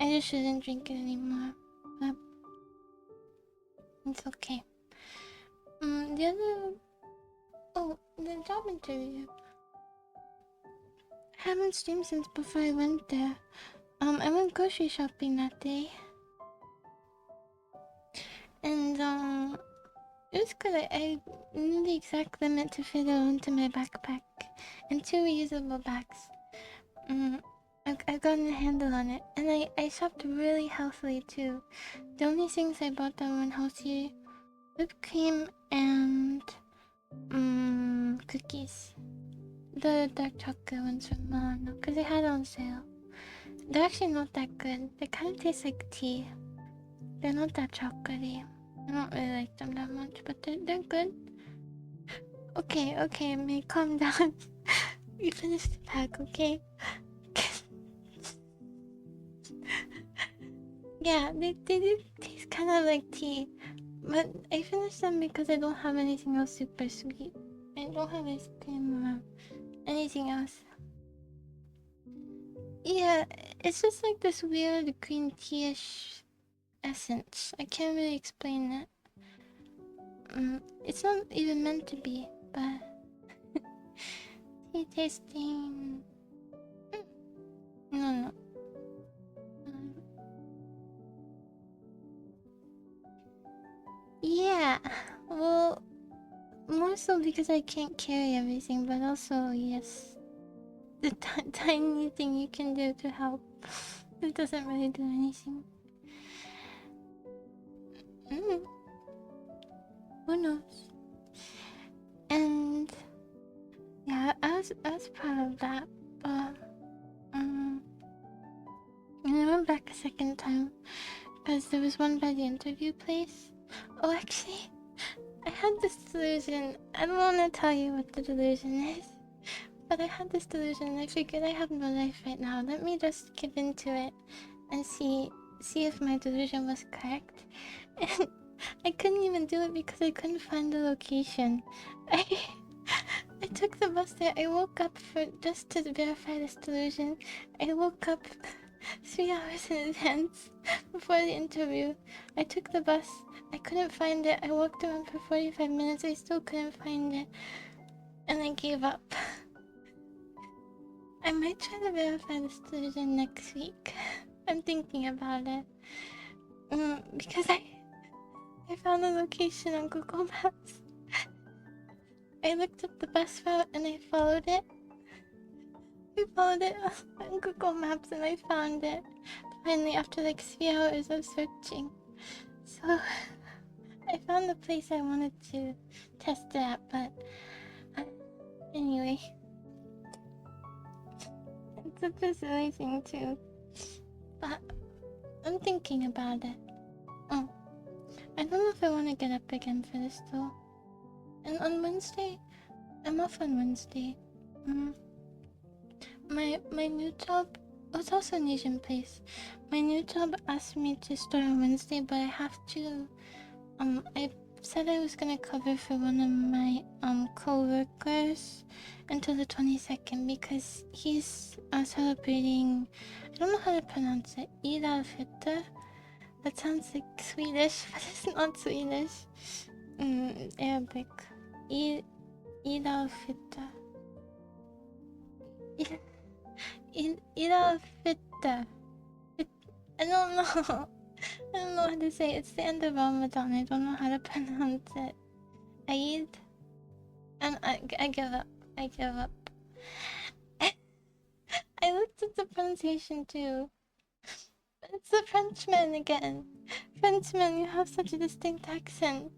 I just shouldn't drink it anymore. But it's okay. The job interview. I haven't streamed since before I went there. I went grocery shopping that day. And it was good. I knew the exact limit to fit onto my backpack. And 2 reusable bags. I've gotten a handle on it. And I shopped really healthily too. The only things I bought that were unhealthy: whipped cream and cookies. The dark chocolate ones from Milano, because they had it on sale. They're actually not that good. They kind of taste like tea. They're not that chocolatey. I don't really like them that much, but they're good. Okay, May, calm down. We finished the pack, okay? Yeah, they do taste kind of like tea. But I finished them because I don't have anything else super sweet. I don't have ice cream or anything else. Yeah, it's just like this weird green tea-ish essence. I can't really explain it. It's not even meant to be, but tea tasting. No. Yeah, well, more so because I can't carry everything, but also, yes, the tiny thing you can do to help. It doesn't really do anything. Who knows? And yeah, I was proud of that, but second time. Because there was one by the interview place. Oh, actually, I had this delusion. I don't want to tell you what the delusion is. But I had this delusion and I figured I have no life right now. Let me just give into it and see if my delusion was correct. And I couldn't even do it because I couldn't find the location. I took the bus there. I woke up for just to verify this delusion. I woke up 3 hours in advance before the interview. I took the bus. I couldn't find it. I walked around for 45 minutes. I still couldn't find it. And I gave up. I might try to verify this delusion next week. I'm thinking about it. Because I found the location on Google Maps. I looked up the bus route and I followed it. I followed it on Google Maps and I found it. Finally, after like 3 hours of searching. So, I found the place I wanted to test it at, but... anyway. It's such a silly thing too. But, I'm thinking about it. I don't know if I want to get up again for this though. And on Wednesday, I'm off on Wednesday. My new job, it's also an Asian place. My new job asked me to start on Wednesday, but I have to, I said I was gonna cover for one of my co-workers until the 22nd because he's celebrating, I don't know how to pronounce it, Eid al-Fitr. That sounds like Swedish, but it's not Swedish. Arabic. Eid al-Fitr. Eid al-Fitr. I don't know. I don't know how to say it. It's the end of Ramadan. I don't know how to pronounce it. Eid. And I give up. I give up. I looked at the pronunciation too. It's the Frenchman again. Frenchman, you have such a distinct accent.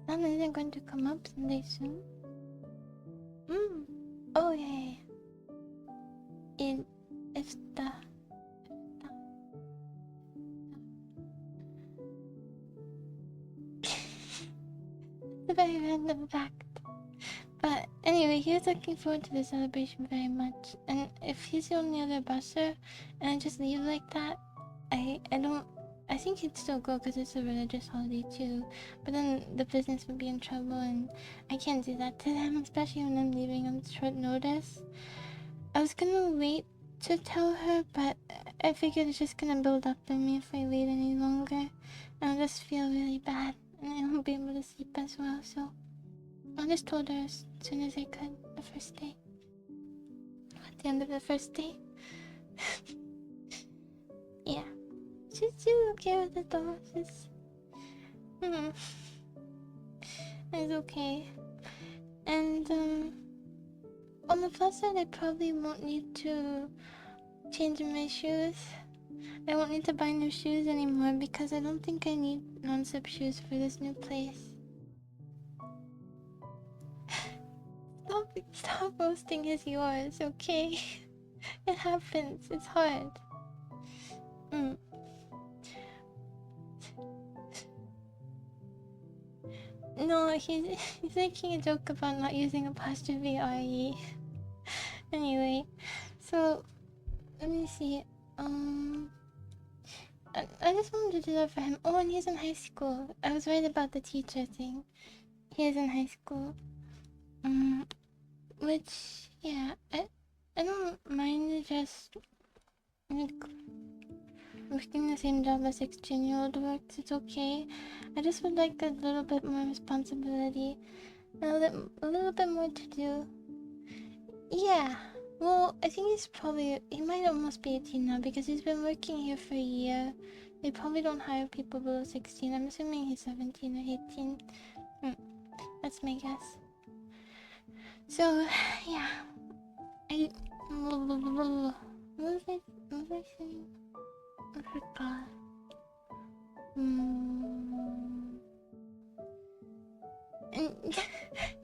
Sun isn't going to come up someday soon. Oh yeah. It's a very random fact. But anyway, he was looking forward to the celebration very much. And if he's the only other busser, and I just leave like that, I think he'd still go because it's a religious holiday too. But then the business would be in trouble, and I can't do that to them, especially when I'm leaving on short notice. I was gonna wait to tell her, but I figured it's just gonna build up in me if I wait any longer. And I'll just feel really bad, and I won't be able to sleep as well, so I just told her as soon as I could, the first day. At the end of the first day. Yeah. She's okay with it though. She's... It's okay. And, on the plus side, I probably won't need to change my shoes. I won't need to buy new shoes anymore because I don't think I need non-slip shoes for this new place. Stop roasting is yours, okay? It happens, it's hard. No, he's making a joke about not using apostrophe RE. Anyway, so let me see. I just wanted to do that for him. Oh, and he's in high school. I was right about the teacher thing. He is in high school. Which, yeah, I don't mind just like working the same job as 16-year-old works. It's okay. I just would like a little bit more responsibility and a little bit more to do. Yeah. Well, I think he might almost be 18 now because he's been working here for a year. They probably don't hire people below 16. I'm assuming he's 17 or 18. That's my guess. So, yeah. What was I saying? I forgot. And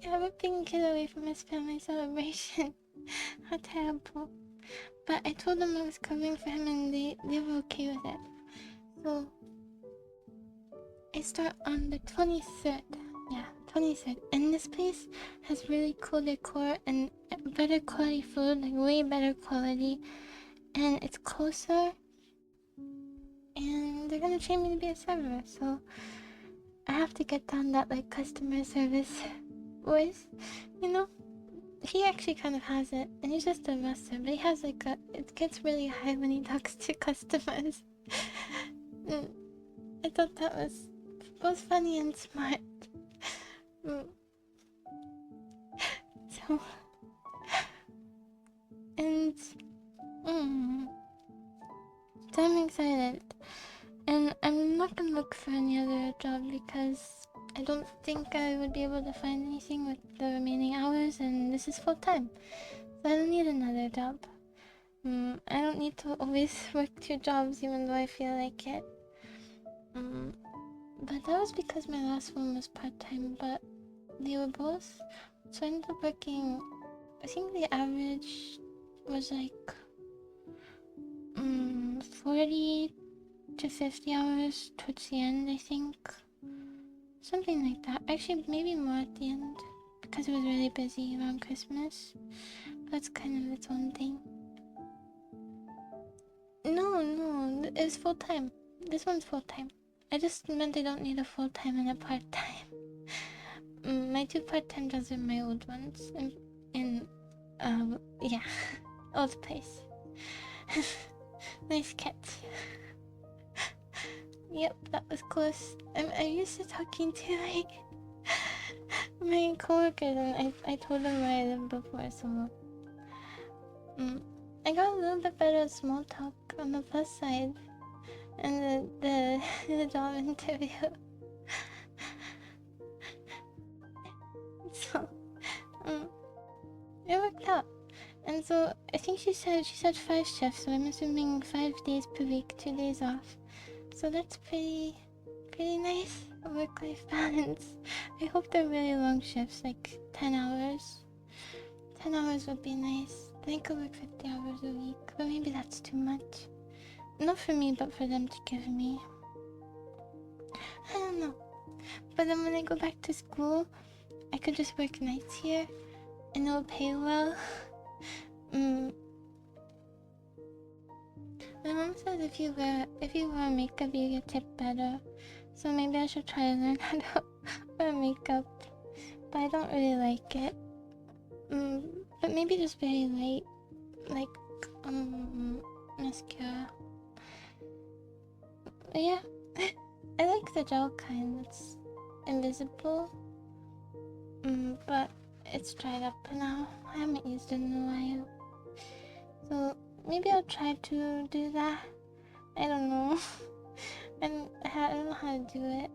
yeah, ripping kid away from his family celebration. How terrible. But I told them I was covering for him and they were okay with it. So I start on the 23rd. Yeah, 23rd. And this place has really cool decor and better quality food, like way better quality. And it's closer. And they're gonna train me to be a server, so I have to get down that like customer service voice, you know? He actually kind of has it, and he's just a master, but he has like it gets really high when he talks to customers. I thought that was both funny and smart. So, and, so I'm excited. And I'm not gonna look for any other job because I don't think I would be able to find anything with the remaining hours, and this is full time. So I don't need another job. I don't need to always work 2 jobs even though I feel like it. But that was because my last one was part-time, but they were both. So I ended up working, I think the average was like 40 to 50 hours towards the end, I think. Something like that. Actually, maybe more at the end because it was really busy around Christmas. That's kind of its own thing. No, it's full time. This one's full time. I just meant I don't need a full time and a part time. My 2 part time jobs are my old ones. Yeah, old place. Nice cat. Yep, that was close. I'm used to talking to like my coworkers, and I told them where I lived before, so I got a little bit better at small talk on the plus side, and the job interview. So it worked out. And so I think she said 5 shifts, so I'm assuming 5 days per week, 2 days off. So that's pretty nice work-life balance. I hope they're really long shifts, like 10 hours. 10 hours would be nice. Then I could work 50 hours a week, but maybe that's too much. Not for me, but for them to give me. I don't know. But then when I go back to school, I could just work nights here, and it'll pay well. My mom says if you wear makeup, you get tipped better. So maybe I should try to learn how to wear makeup. But I don't really like it. But maybe just very light, like mascara. But yeah, I like the gel kind that's invisible. But it's dried up now. I haven't used it in a while. So maybe I'll try to do that. I don't know. I don't know how to do it.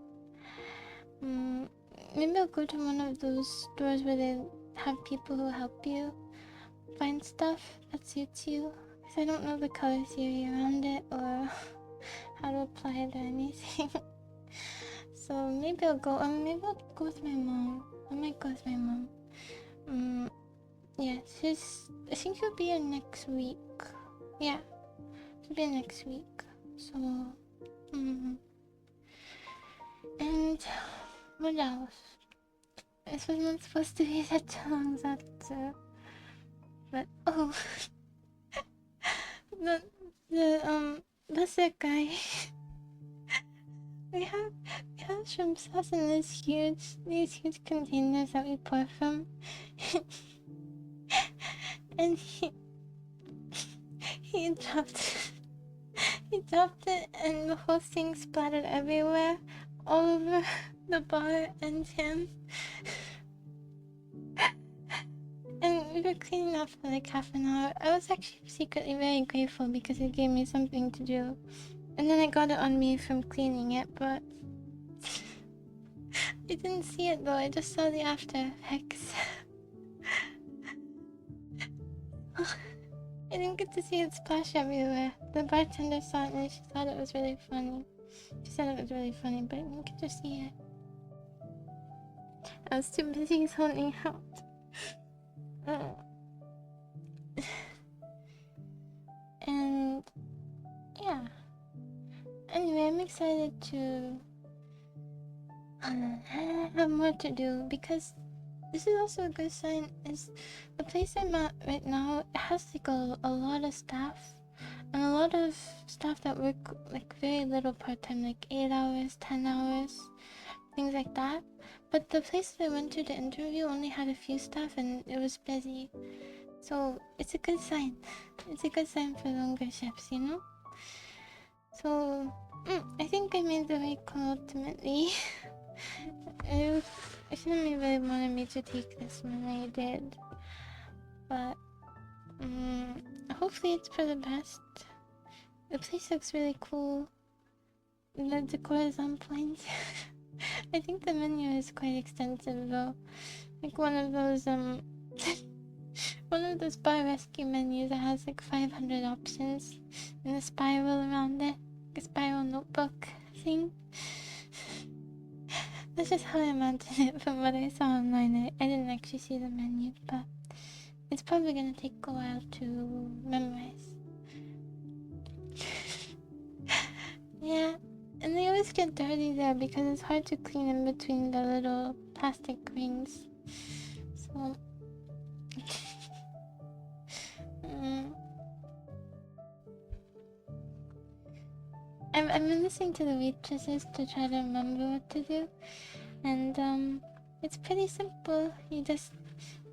Maybe I'll go to one of those stores where they have people who help you find stuff that suits you. Because I don't know the color theory around it or how to apply it or anything. So maybe I'll go, maybe I'll go with my mom. I might go with my mom. Yeah, I think she'll be here next week. Yeah, she'll be here next week. So, and what else? This was not supposed to be such a long chapter, but oh, that's that guy. we have shrimp sauce in these huge containers that we pour from, and he dropped it, and the whole thing splattered everywhere, all over the bar and him. And we were cleaning up for like half an hour. I was actually secretly very grateful because it gave me something to do. And then I got it on me from cleaning it, but I didn't see it though, I just saw the after effects. I didn't get to see it splash everywhere. The bartender saw it and she thought it was really funny. She said it was really funny, but you can just see it. I was too busy zoning out. And yeah. Anyway, I'm excited to have more to do, because this is also a good sign. Is the place I'm at right now, it has like a lot of staff, and a lot of staff that work like very little part-time, like 8 hours, 10 hours, things like that. But the place that I went to interview only had a few staff and it was busy. So it's a good sign. It's a good sign for longer shifts, you know? So I think I made the right call ultimately. I shouldn't have really wanted me to take this when I did. But hopefully it's for the best. The place looks really cool. The decor is on point. I think the menu is quite extensive though. Like one of those one of those bar rescue menus that has like 500 options and a spiral around it. Like a spiral notebook thing. That's just how I imagine it from what I saw online. I didn't actually see the menu, but it's probably gonna take a while to memorize. Yeah, and they always get dirty there because it's hard to clean in between the little plastic rings. So I've been listening to the waitresses to try to remember what to do, and it's pretty simple. You just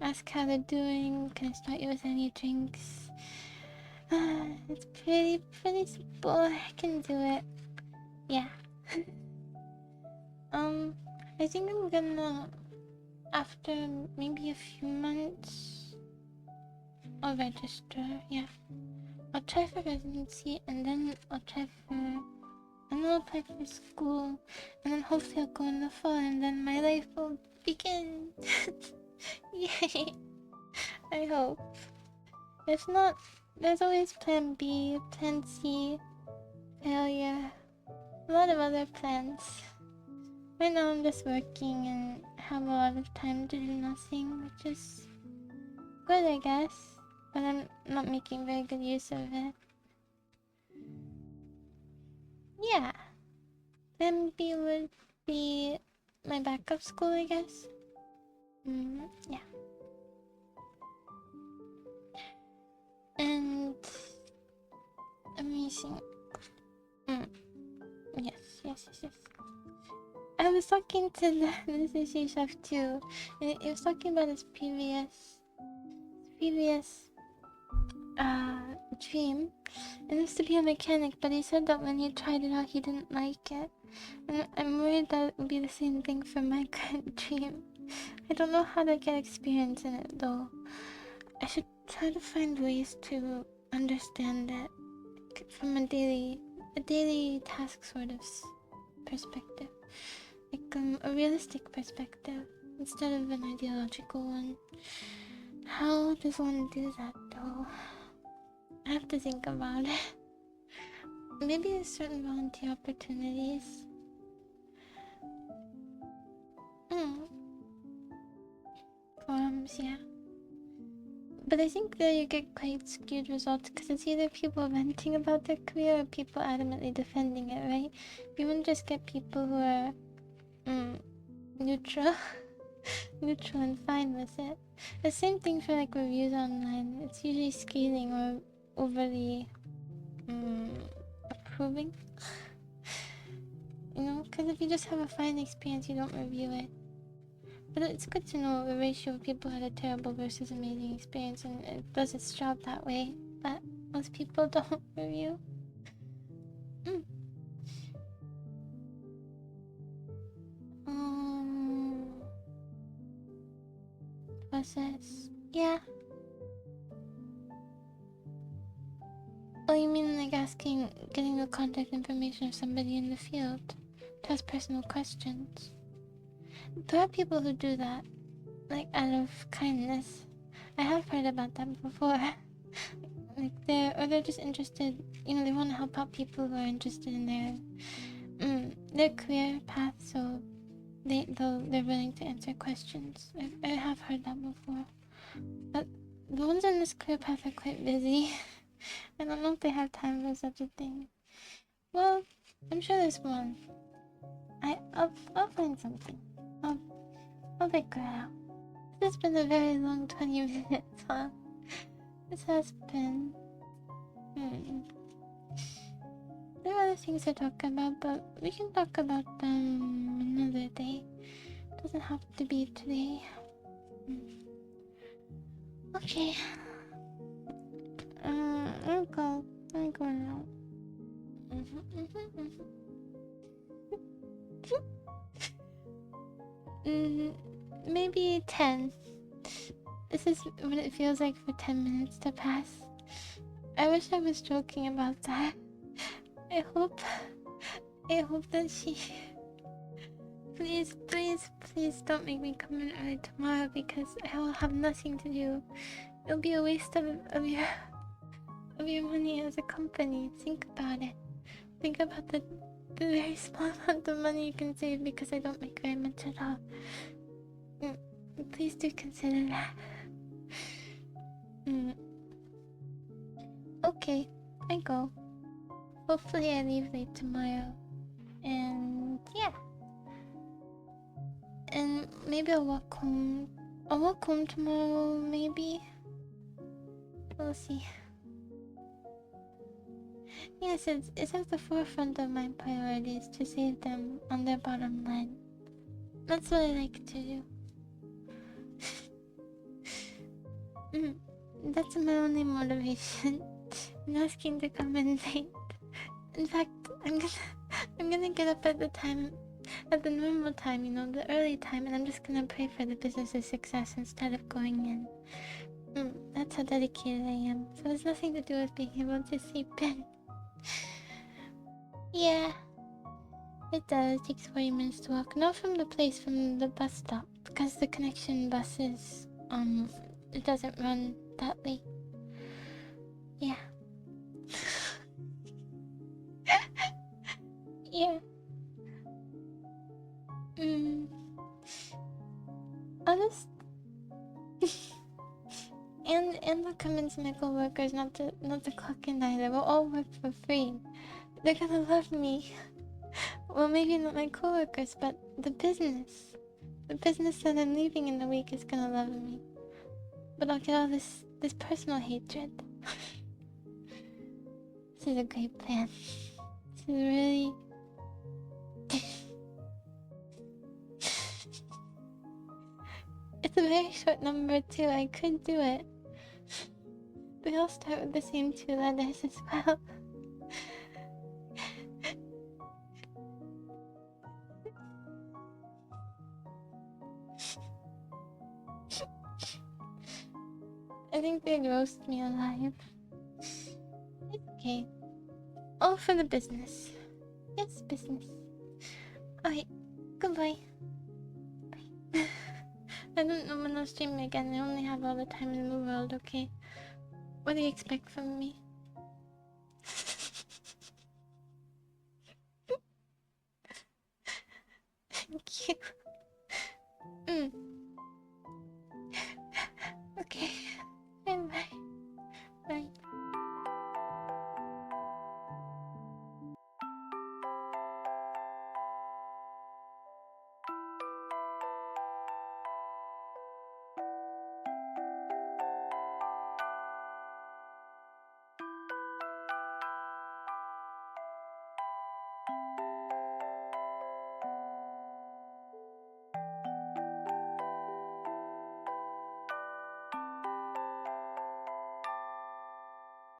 ask how they're doing. Can I start you with any drinks? It's pretty simple. I can do it. Yeah. I think I'm gonna, after maybe a few months, I'll register. Yeah. I'll try for residency, and then I'll try for, and then I'll apply for school, and then hopefully I'll go in the fall, and then my life will begin. Yay! I hope. If not, there's always plan B, plan C, failure, a lot of other plans. Right now I'm just working and have a lot of time to do nothing, which is good, I guess. But I'm not making very good use of it. Yeah. Plan B would be my backup school, I guess. Yeah. And amazing. Yes. I was talking to the sushi chef too, and he was talking about his previous dream. It was to be a mechanic, but he said that when he tried it out, he didn't like it. And I'm worried that it would be the same thing for my current dream. I don't know how to get experience in it though. I should try to find ways to understand it from a daily task sort of perspective. Like a realistic perspective instead of an ideological one. How does one do that though? I have to think about it. Maybe there's certain volunteer opportunities. Forums, yeah. But I think that you get quite skewed results because it's either people venting about their career or people adamantly defending it, right? You wouldn't just get people who are neutral and fine with it. The same thing for like reviews online. It's usually scathing or overly approving. You know, because if you just have a fine experience, you don't review it. But it's good to know the ratio of people who had a terrible versus amazing experience, and it does its job that way. But most people don't review. Process. Yeah. Oh, you mean like getting the contact information of somebody in the field to ask personal questions? There are people who do that, like out of kindness. I have heard about that before. Like they're just interested, you know, they want to help out people who are interested in their their career path, so they're willing to answer questions. I have heard that before. But the ones in this career path are quite busy. I don't know if they have time for such a thing. Well, I'm sure there's one. I'll find something. I'll figure it out. This has been a very long 20 minutes, huh? This has been. There are other things to talk about, but we can talk about them another day. Doesn't have to be today. Okay. I'll go. I'm going now. Maybe 10. This is what it feels like for 10 minutes to pass. I wish I was joking about that. I hope that she... Please don't make me come in early tomorrow because I will have nothing to do. It'll be a waste of your money as a company. Think about it. Think about the very small amount of money you can save because I don't make very much at all. Please do consider that. Okay, I go. Hopefully I leave late tomorrow. And yeah. And maybe I'll walk home. I'll walk home tomorrow, maybe. We'll see. Yes, it's at the forefront of my priorities to save them on their bottom line. That's what I like to do. That's my only motivation in asking to come in late. In fact, I'm gonna get up at the normal time, you know, the early time, and I'm just gonna pray for the business's success instead of going in. That's how dedicated I am. So it has nothing to do with being able to sleep in. Yeah, it does. It takes 40 minutes to walk. Not from the place, from the bus stop, because the connection buses, it doesn't run that late. Yeah. Yeah. I'll just... and I'll convince my co-workers not to clock in either. We'll all work for free. They're gonna love me. Well, maybe not my co-workers, but the business. The business that I'm leaving in a week is gonna love me. But I'll get all this personal hatred. This is a great plan. This is really... It's a very short number too. I could do it. They all start with the same 2 letters as well. I think they'd roast me alive. It's okay. All for the business. Yes, business. Alright, goodbye. Bye. I don't know when I'll stream again. I only have all the time in the world, okay? What do you expect from me? Thank you.